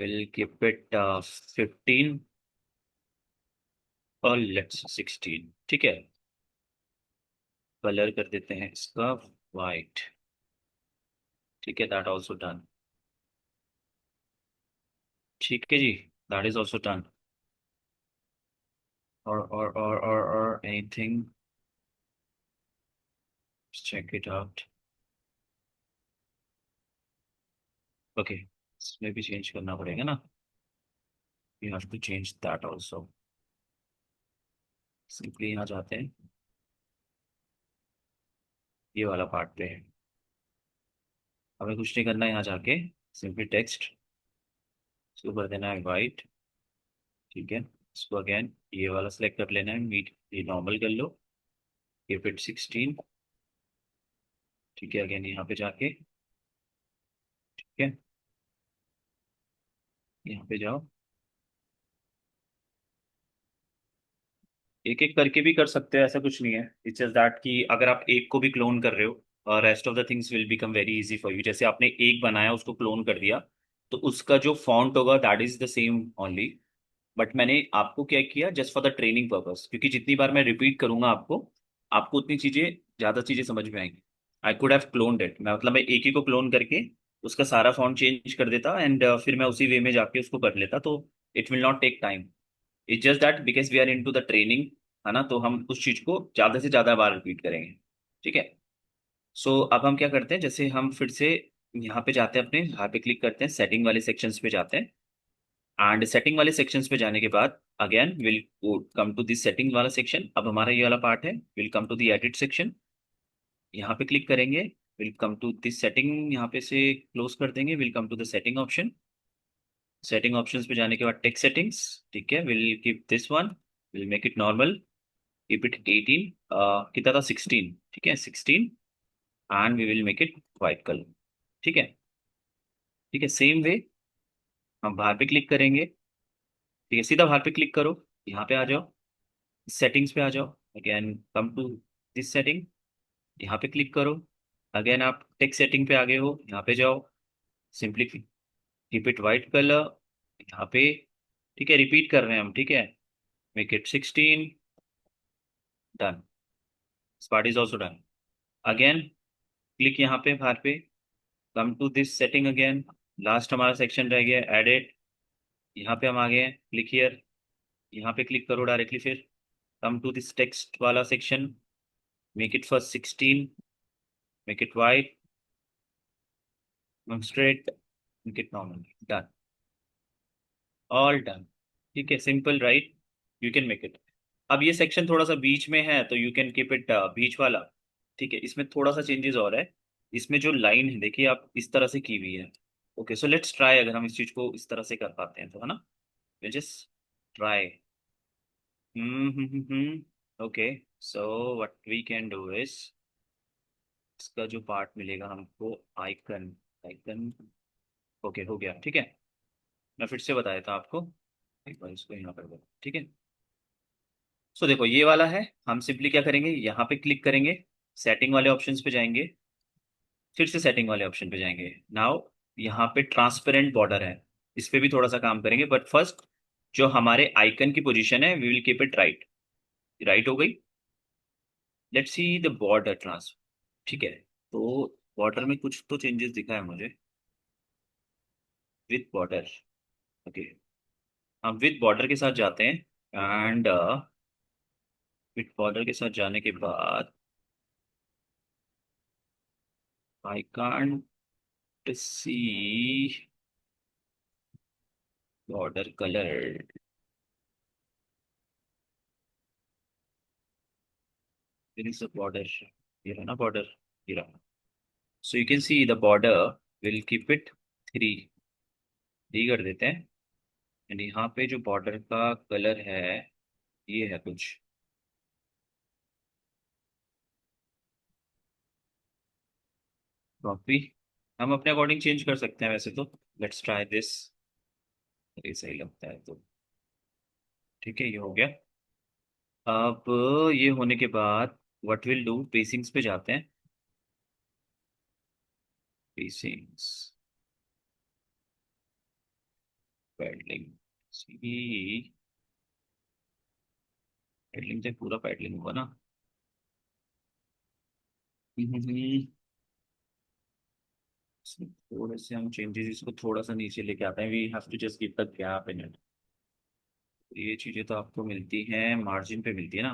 will keep it 15 और लेट्स 16, ठीक है। कलर कर देते हैं इसका वाइट, ठीक है, दैट ऑल्सो डन, ठीक है जी, दैट इज ऑल्सो डन। और anything, check it out, okay. इसमें भी चेंज करना पड़ेगा ना, you have to change that also. Simply यहाँ जाते हैं, ये वाला पार्ट पे है, हमें कुछ नहीं करना है, यहाँ जाके सिंपली टेक्स्ट इसको कर देना है वाइट, ठीक है। इसको अगेन ये वाला सेलेक्ट कर लेना है, मीट ये नॉर्मल कर लो, कीप इट 16, ठीक है। अगेन यहाँ पे जाके, ठीक है, यहाँ पे जाओ, एक एक करके भी कर सकते हो, ऐसा कुछ नहीं है। इट्स जस्ट दैट कि अगर आप एक को भी क्लोन कर रहे हो, rest of the things will become very easy for you. जैसे आपने एक बनाया, उसको क्लोन कर दिया, तो उसका जो फॉन्ट होगा that is the same only. But मैंने आपको क्या किया, just for the training purpose, क्योंकि जितनी बार मैं रिपीट करूंगा आपको, आपको उतनी चीजें, ज्यादा चीजें समझ में आएंगी। I could have cloned it, मैं मतलब मैं एक ही को क्लोन करके उसका सारा फॉन्ट चेंज कर देता, एंड फिर मैं उसी वे में जाके उसको कर लेता, तो it will not take time. It's just that because we are into the training, है ना, तो हम उस चीज को ज्यादा से ज्यादा बार रिपीट करेंगे, ठीक है। सो अब हम क्या करते हैं, जैसे हम फिर से यहाँ पे जाते हैं, अपने यहाँ पे क्लिक करते हैं, सेटिंग वाले सेक्शंस पे जाते हैं, एंड सेटिंग वाले सेक्शंस पे जाने के बाद again will come to this setting वाला सेक्शन। अब हमारा ये वाला पार्ट है, will come to the edit section, यहाँ पे क्लिक करेंगे, will come to this setting, यहाँ पे से क्लोज कर देंगे, will come to the setting option. Setting options पे जाने के बाद टेक्स्ट सेटिंग्स, ठीक है, will keep this one, will make it normal, keep it 18, कितना था 16, ठीक है 16, and we will make it white colour, ठीक है। ठीक है, सेम वे हम बाहर पे क्लिक करेंगे, ठीक है, सीधा बाहर पे क्लिक करो, यहाँ पे आ जाओ, सेटिंग्स पे आ जाओ, again come to this setting, यहाँ पे क्लिक करो, अगेन आप टेक्स्ट सेटिंग पे आ गए हो, यहाँ पे जाओ, simply keep it white colour, यहाँ पे, ठीक है, रिपीट कर रहे हैं हम, ठीक है, make it 16, done, part is also done. Again click यहाँ पे बाहर पे, come to this setting again, last हमारा सेक्शन रह गया एडिट, यहाँ पे हम आ गए हैं, क्लिक हियर, यहाँ पे क्लिक करो डायरेक्टली, फिर कम टू दिस टेक्स्ट वाला section, make it first 16, make it white, straight, make it normal, done, all done, ठीक है, simple right, you can make it. अब ये सेक्शन थोड़ा सा बीच में है, तो यू कैन कीप इट बीच वाला, ठीक है। इसमें थोड़ा सा चेंजेस और है, इसमें जो लाइन है देखिए आप, इस तरह से की हुई है। ओके, सो लेट्स ट्राई, अगर हम इस चीज को इस तरह से कर पाते हैं तो, है ना, just try. Okay, so what we can do is, इसका जो पार्ट मिलेगा हमको, आइकन, आइकन, ओके हो गया, ठीक है। मैं फिर से बताया था आपको, एक बार इसको यहाँ कर दो, ठीक है। सो देखो ये वाला है, हम सिंपली क्या करेंगे, यहाँ पे क्लिक करेंगे, सेटिंग वाले ऑप्शंस पे जाएंगे, फिर से सेटिंग वाले ऑप्शन पे जाएंगे। नाउ यहाँ पे ट्रांसपेरेंट बॉर्डर है, इस पे भी थोड़ा सा काम करेंगे, बट फर्स्ट जो हमारे आइकन की पोजीशन है we will keep it right. Right हो गई। Let's see the border trans. ठीक है, तो बॉर्डर में कुछ तो चेंजेस दिखा है मुझे। विथ बॉर्डर, ओके, हम विथ बॉर्डर के साथ जाते हैं, एंड विथ बॉर्डर के साथ जाने के बाद I can't see border colour. There is a border, ये रहा ना बॉर्डर, ये रहा। So you can see the border, will keep it three, three कर देते हैं। एंड यहाँ पे जो बॉर्डर का कलर है ये है कुछ। कॉपी, हम अपने अकॉर्डिंग चेंज कर सकते हैं वैसे तो। लेट्स ट्राई दिस, ये सही लगता है तो। ठीक है, ये हो गया। अब ये होने के बाद व्हाट विल डू, पेसिंग्स पे जाते हैं। पेसिंग्स, पैडलिंग, सी, पैडलिंग से पूरा पैडलिंग होगा ना। हम्म, इसमें थोड़े से हम चेंजेस, इसको थोड़ा सा नीचे लेके आते हैं, we have to just keep the gap in it. ये चीजें तो आपको मिलती हैं मार्जिन पे मिलती है ना।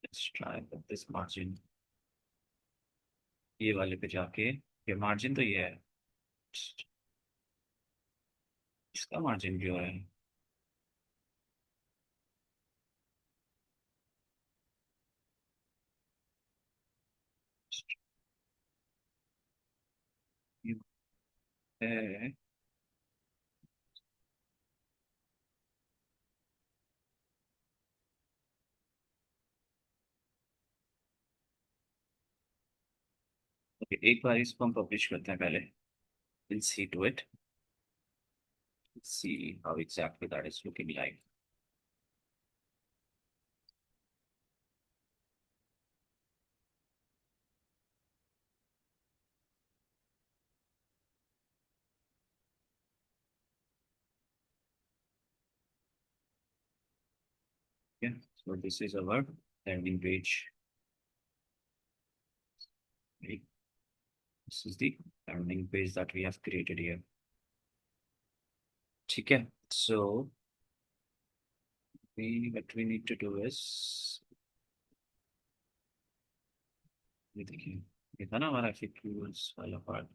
लेट्स ट्राई दिस मार्जिन, ये वाले पे जाके, ये मार्जिन तो ये है, इसका मार्जिन जो है, ये है। ओके, एक बार इसको हम पब्लिश करते हैं पहले, will see to it, see how exactly that is looking like. Yeah, so this is our landing page. Right? This is the landing page that we have created here. ठीक है, so what we need to do is, ये देखिए, ये था ना हमारा FAQs वाला पार्ट,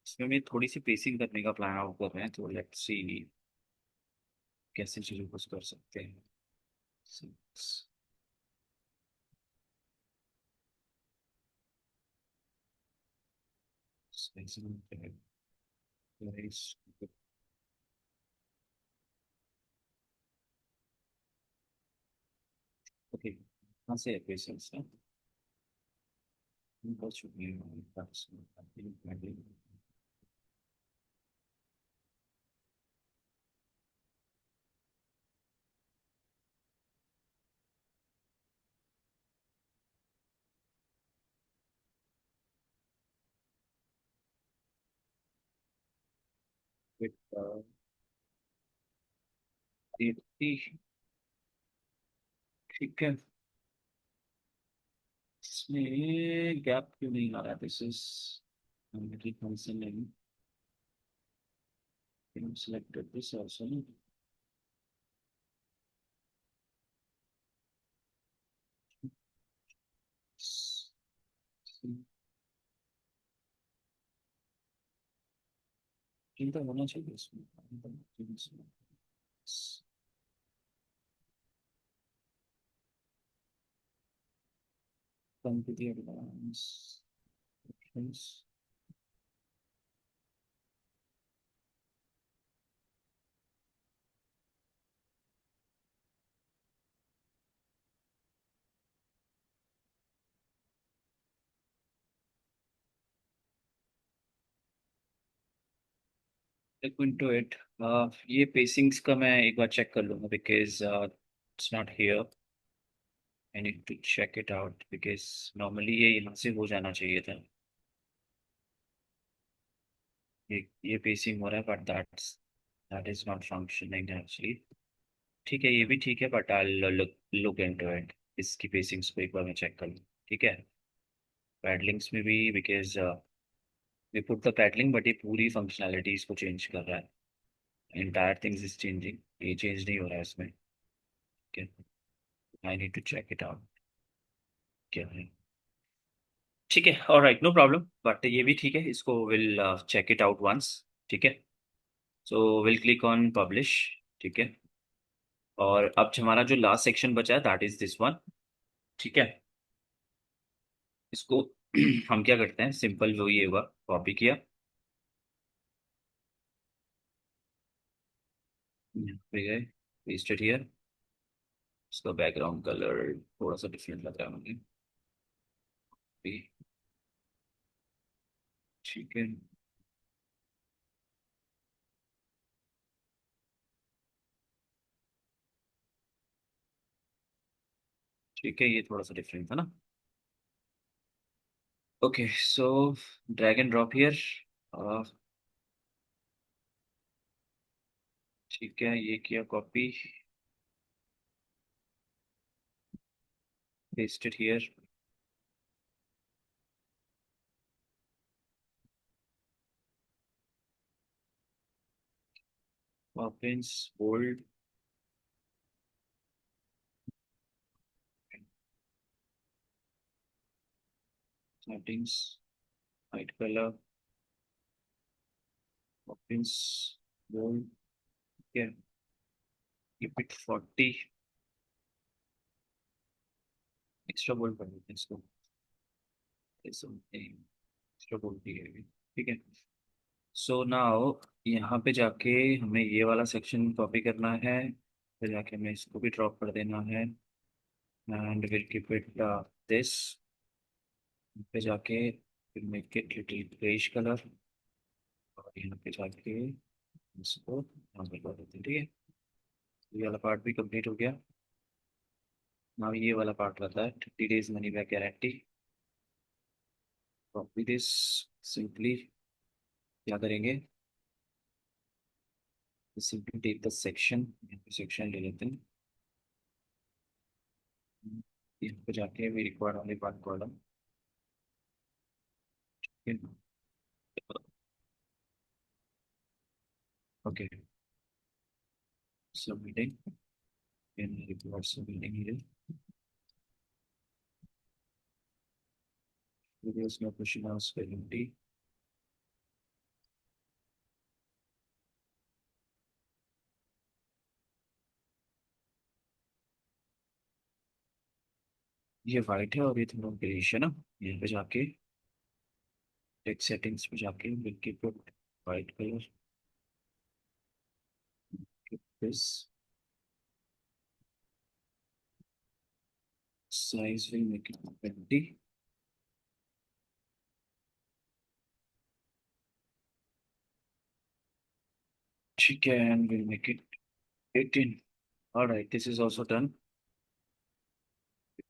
इसमें भी थोड़ी सी पेसिंग करने का प्लान आउट कर रहे हैं, तो लेट्स सी कैसे चीज़ों को कर सकते हैं। Six, spacing, place, okay, कहाँ से है पेशेंस ना, बहुत शुक्रिया। ठीक है, इसमें गैप क्यों नहीं आ रहा, this is selected this also no? चिंता होना चाहिए इसमें, quantity advance options। Look into it. ये पेसिंग्स का मैं एक बार चेक कर लूंगा because it's not here. I need to check it out because normally ये यहाँ से हो जाना चाहिए था। ये पेसिंग हो रहा है but that is not functioning actually. ठीक है, ये भी ठीक है but I look look into it. इसकी पेसिंग्स को एक बार मैं चेक कर लूँ, ठीक है। पैडलिंग्स में भी because we put the padding but ये पूरी फंक्शनैलिटी इसको चेंज कर रहा है। एंटायर थिंग्स इज चेंजिंग, ये चेंज नहीं हो रहा है इसमें। ठीक है, I need to check it out क्या है। ठीक है, ऑलराइट, नो प्रॉब्लम, बट ये भी ठीक है, इसको will check it out once. ठीक है, so will click on publish. ठीक है, और अब हमारा जो लास्ट सेक्शन बचा है दैट इज दिस वन। ठीक है, इसको हम क्या करते हैं, सिंपल वो ये हुआ, कॉपी किया, यहाँ पे गए, पेस्टेड हियर। इसका बैकग्राउंड कलर थोड़ा सा डिफरेंट लग रहा है मुझे भी। ठीक है, ठीक है, ये थोड़ा सा डिफरेंट था ना। Okay, so drag and drop here. ठीक है, ये किया copy, pasted here. Options bold, settings, white colour, options bold, ठीक है, कीप इट 40। एक्स्ट्रा बोल्ड कर देते हैं इसको, एक्स्ट्रा बोल्ड भी है, ठीक है। सो नाउ यहाँ पे जाके हमें ये वाला सेक्शन कॉपी करना है, फिर जाके हमें इसको भी ड्रॉप कर देना है, and will keep it this. पे जाके फिर make it little greyish colour, और यहाँ पे जाके इसको यहाँ पे कर देते हैं, ठीक है। ये वाला पार्ट भी कंप्लीट हो गया। नाउ ये वाला पार्ट रहता है 30 days money back guarantee. Copy this, simply क्या करेंगे, simply take the section, section ले लेते हैं, यहाँ पे जाके we require only one column. Okay, submitting, require submitting here, videos no question or spelling. ये वाइट है और ये थोड़ा ग्रेइश है ना। यहाँ पे जाके टेक्स्ट सेटिंग्स पे जाके will put white colour, this size will make it 20। ठीक है, and will make it 18। Alright, this is also done.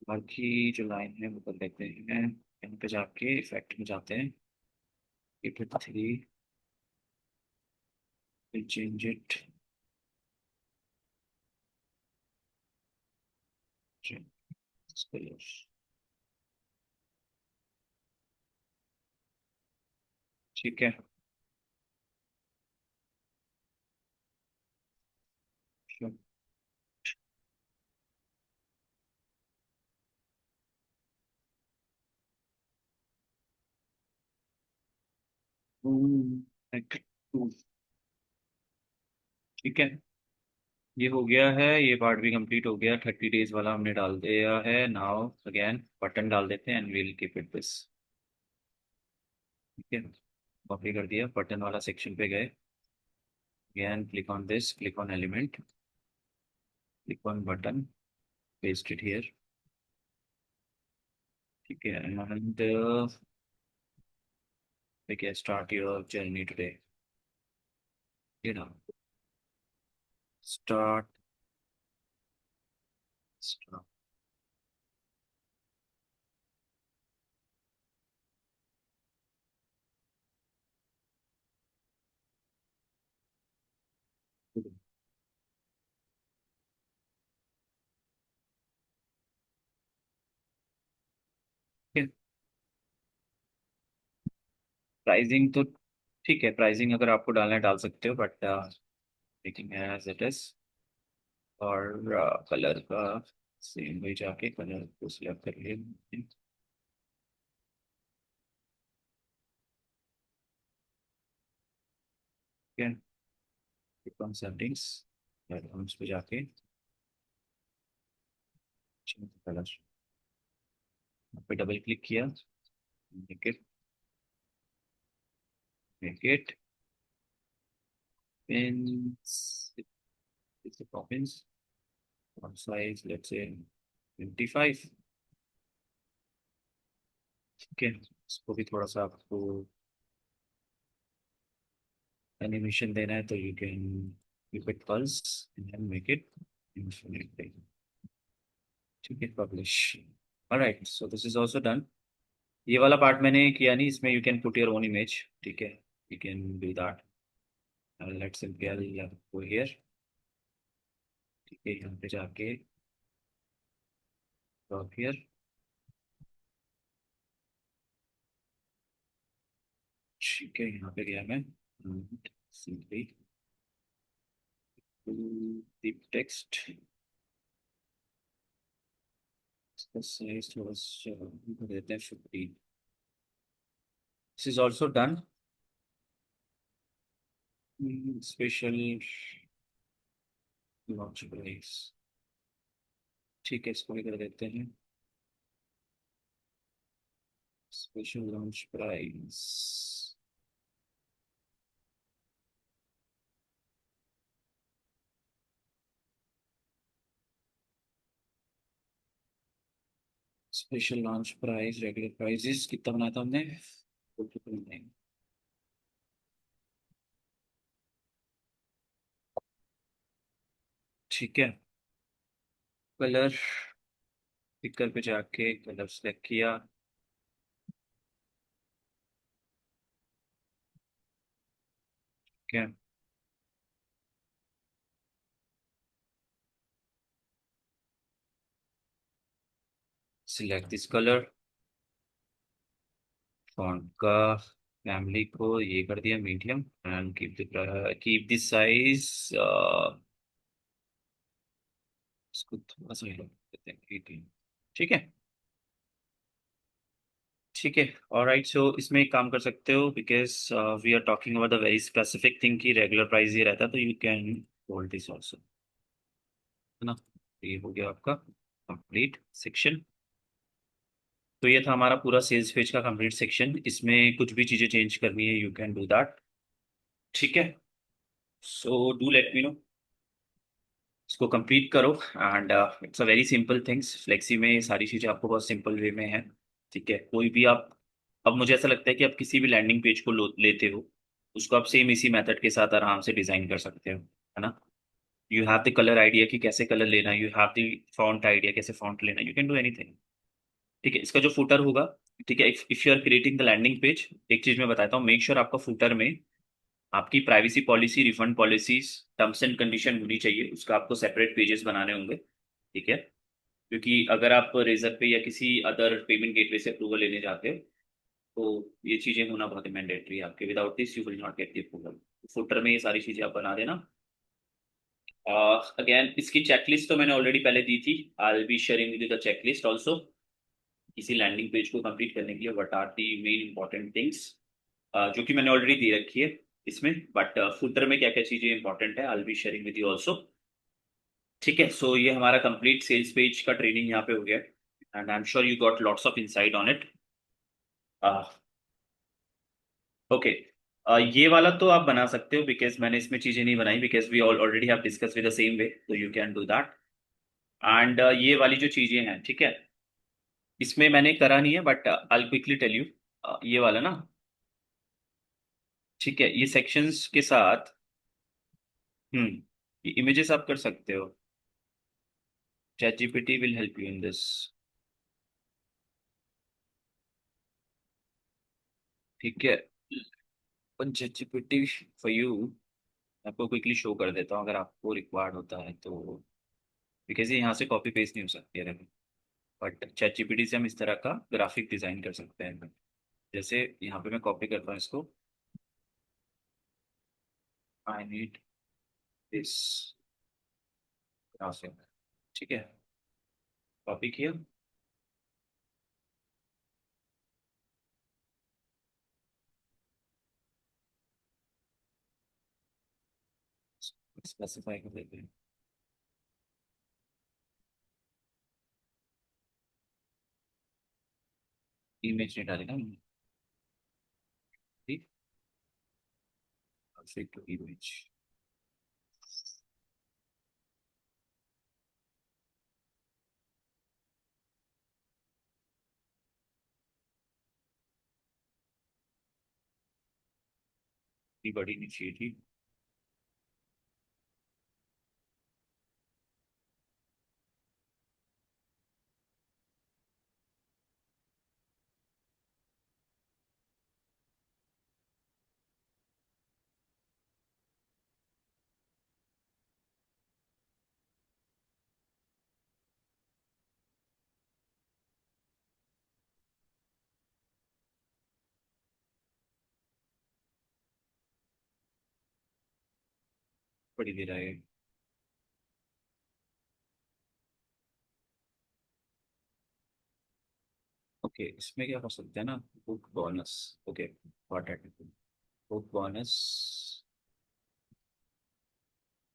बाकी जो लाइन है वो कर लेते हैं, यहाँ पे जाके इफेक्ट में जाते हैं, इफ 3 विल चेंज इट, ठीक है। Sure. Like, ठीक है, ये हो गया है, ये पार्ट भी कंप्लीट हो गया, 30 days वाला हमने डाल दिया है। नाउ अगेन बटन डाल देते हैं and will keep it this. ठीक है, कॉपी कर दिया, बटन वाला सेक्शन पे गए, again click on this, click on element, click on button, paste it here. ठीक है, एंड ठीक है, स्टार्ट योर जर्नी टुडे। ये ना, स्टार्ट, स्टार्ट। प्राइसिंग तो ठीक है, प्राइसिंग अगर आपको डालना है डाल सकते हो, but taking as it is. और कलर का सेम वही जाके कलर को सिलेक्ट कर लिए। ठीक है, फ्रॉम सेटिंग्स, एडवांस पे जाके कलर पे डबल क्लिक किया, make it, make it in province, font size let's say 25। ठीक है, इसको भी थोड़ा सा आपको एनिमेशन देना है तो you can keep it pulse and then make it infinite। ठीक है, publish. Alright, so this is also done. ये वाला पार्ट मैंने किया नहीं, इसमें you can put your own image. ठीक है, you can do that. Let's simply go here. ठीक है, यहाँ पे जाके ड्रॉप हियर। ठीक है, यहाँ पे गया मैं, सिंपली डीप टेक्स्ट, इसका साइज थोड़ा सा देते हैं 15। This is also done. Special launch price, ठीक है, इसको भी कर देते हैं special launch price. Special launch price, regular prices कितना बनाया था हमने, 49। ठीक है, कलर पिकर पे जाके कलर सेलेक्ट किया। ठीक है, सिलेक्ट दिस कलर, फॉन्ट का फैमिली को ये कर दिया medium, and keep this size, इसको थोड़ा सा हिला देते हैं 18। ठीक है, ठीक है। ऑलराइट, सो इसमें एक काम कर सकते हो, because we are talking about the very specific thing की रेगुलर प्राइस ये रहता है, तो you can hold this also, है ना। तो ये हो गया आपका कंप्लीट सेक्शन। तो ये था हमारा पूरा सेल्स पेज का कंप्लीट सेक्शन। इसमें कुछ भी चीज़ें चेंज करनी है, यू कैन डू दैट। ठीक है, so do let me know, इसको कंप्लीट करो। And it's a very simple things, flexi में ये सारी चीज़ें आपको बहुत सिंपल वे में है। ठीक है, कोई भी आप, अब मुझे ऐसा लगता है कि आप किसी भी लैंडिंग पेज को लेते हो, उसको आप सेम इसी मेथड के साथ आराम से डिजाइन कर सकते हो, है ना। You have the colour idea कि कैसे कलर लेना है, you have the font idea कैसे फॉन्ट लेना है, यू कैन डू एनीथिंग। ठीक है, इसका जो फुटर होगा, ठीक है, if you are creating the landing page, एक चीज मैं बताता हूँ, मेक श्योर आपका फुटर में आपकी privacy policy, refund policies, terms and condition होनी चाहिए, उसका आपको सेपरेट पेजेस बनाने होंगे। ठीक है, क्योंकि अगर आप रेजर पे या किसी अदर पेमेंट गेटवे से अप्रूवल लेने जाते हो, तो ये चीजें होना बहुत मैंडेटरी है आपके, without this you will not get the approval. Footer में ये सारी चीजें आप बना देना। अगेन इसकी चेकलिस्ट तो मैंने ऑलरेडी पहले दी थी, I will be sharing with the checklist also, किसी लैंडिंग पेज को कंप्लीट करने के लिए what are the main important things, जो कि मैंने ऑलरेडी दे रखी है इसमें। बट फुटर में क्या क्या चीजें इंपॉर्टेंट है, आई will be sharing with you also. ठीक है, सो ये हमारा कंप्लीट सेल्स पेज का ट्रेनिंग यहाँ पे हो गया, and I am sure you got lots of insight on it. Okay, ये वाला तो आप बना सकते हो, बिकॉज मैंने इसमें चीजें नहीं बनाई, because we already have discuss with the same way, तो you can do that. And ये वाली जो चीजें हैं, ठीक है, इसमें मैंने करा नहीं है, but I quickly tell you. ये वाला ना, ठीक है, ये सेक्शंस के साथ हम्म, इमेजेस आप कर सकते हो। Chat GPT will help you in this. ठीक है, अपन चैट जीपीटी फॉर यू आपको क्विकली शो कर देता हूँ अगर आपको रिक्वायर्ड होता है तो, बिकॉज ये यहाँ से कॉपी पेस्ट नहीं हो सकती है। बट चैट जीपीटी से हम इस तरह का ग्राफिक डिजाइन कर सकते हैं। जैसे यहाँ पे मैं कॉपी करता हूँ इसको। I need this graphic. ठीक है, कॉपी किया। स्पेसिफाई कर देते हैं। इमेज नहीं डालेगा, ग्राफिक टू इमेज। इतनी बड़ी नहीं चाहिए थी। बड़ी दे रहा है। ओके, इसमें क्या कर सकते हैं ना, book bonus. Okay, what at book bonus.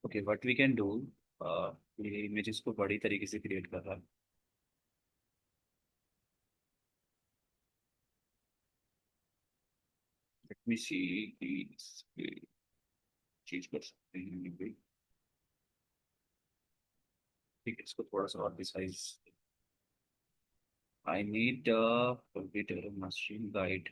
Okay, what we can do, ये इमेजेस को बड़ी तरीके से क्रिएट कर रहा है। लेट मी सी, चीज कर सकते हैं ये भी। ठीक है, इसको थोड़ा सा और भी size. I need computer machine guide.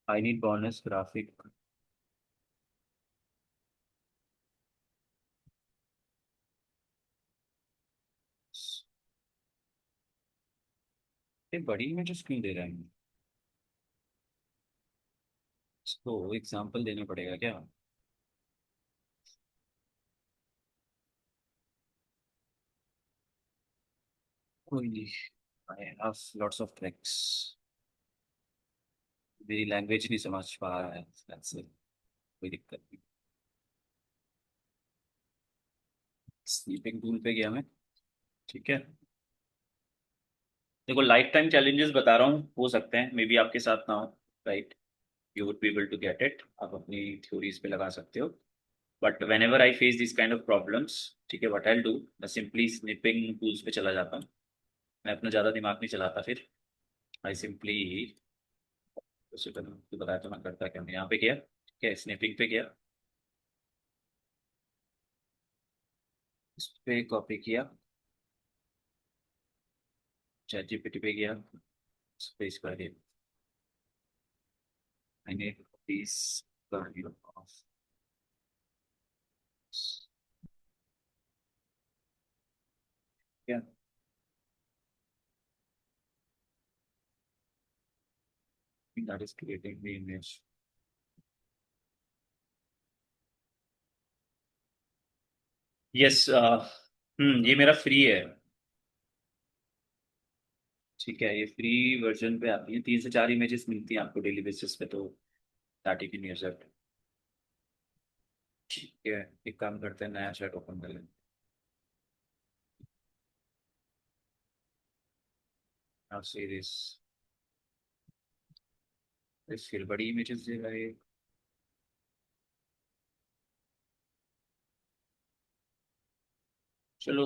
I need bonus graphic. ये बड़ी इमेजेस क्यों दे रहे हैं? इसको एग्जांपल देना पड़ेगा क्या? कोई नहीं, I have lots of tricks. मेरी लैंग्वेज नहीं समझ पा रहा है, that's it, कोई दिक्कत नहीं। स्लीपिंग टूल पे गया मैं। ठीक है, देखो लाइफ टाइम चैलेंजेस बता रहा हूँ, हो सकते हैं मे बी आपके साथ ना हो। Right, you would be able to get it, आप अपनी थ्योरीज पे लगा सकते हो। But whenever I face this kind of problems, ठीक है, व्हाट आई डू, मैं सिंपली स्निपिंग टूल्स पे चला जाता हूँ। मैं अपना ज़्यादा दिमाग नहीं चलाता फिर। आई सिंपली, उससे पहले तो बताया तो मैं करता क्या, मैं यहाँ पे गया, ठीक है, स्निपिंग पे गया, इस पे कॉपी किया, चैट जीपीटी पे गया, इस पे इसका गया, मैंने पीस कर दिया ऑफ। क्या? That is creating the image. Yes, ये मेरा फ्री है। ठीक है, ये फ्री वर्जन पे आती है, 3 से 4 इमेजेस मिलती हैं आपको डेली बेसिस पे, तो that you can use it. ठीक है, एक काम करते हैं, नया चैट ओपन कर लेते हैं सीरीज। इस फिर बड़ी इमेजेस दे रहा है ये। चलो,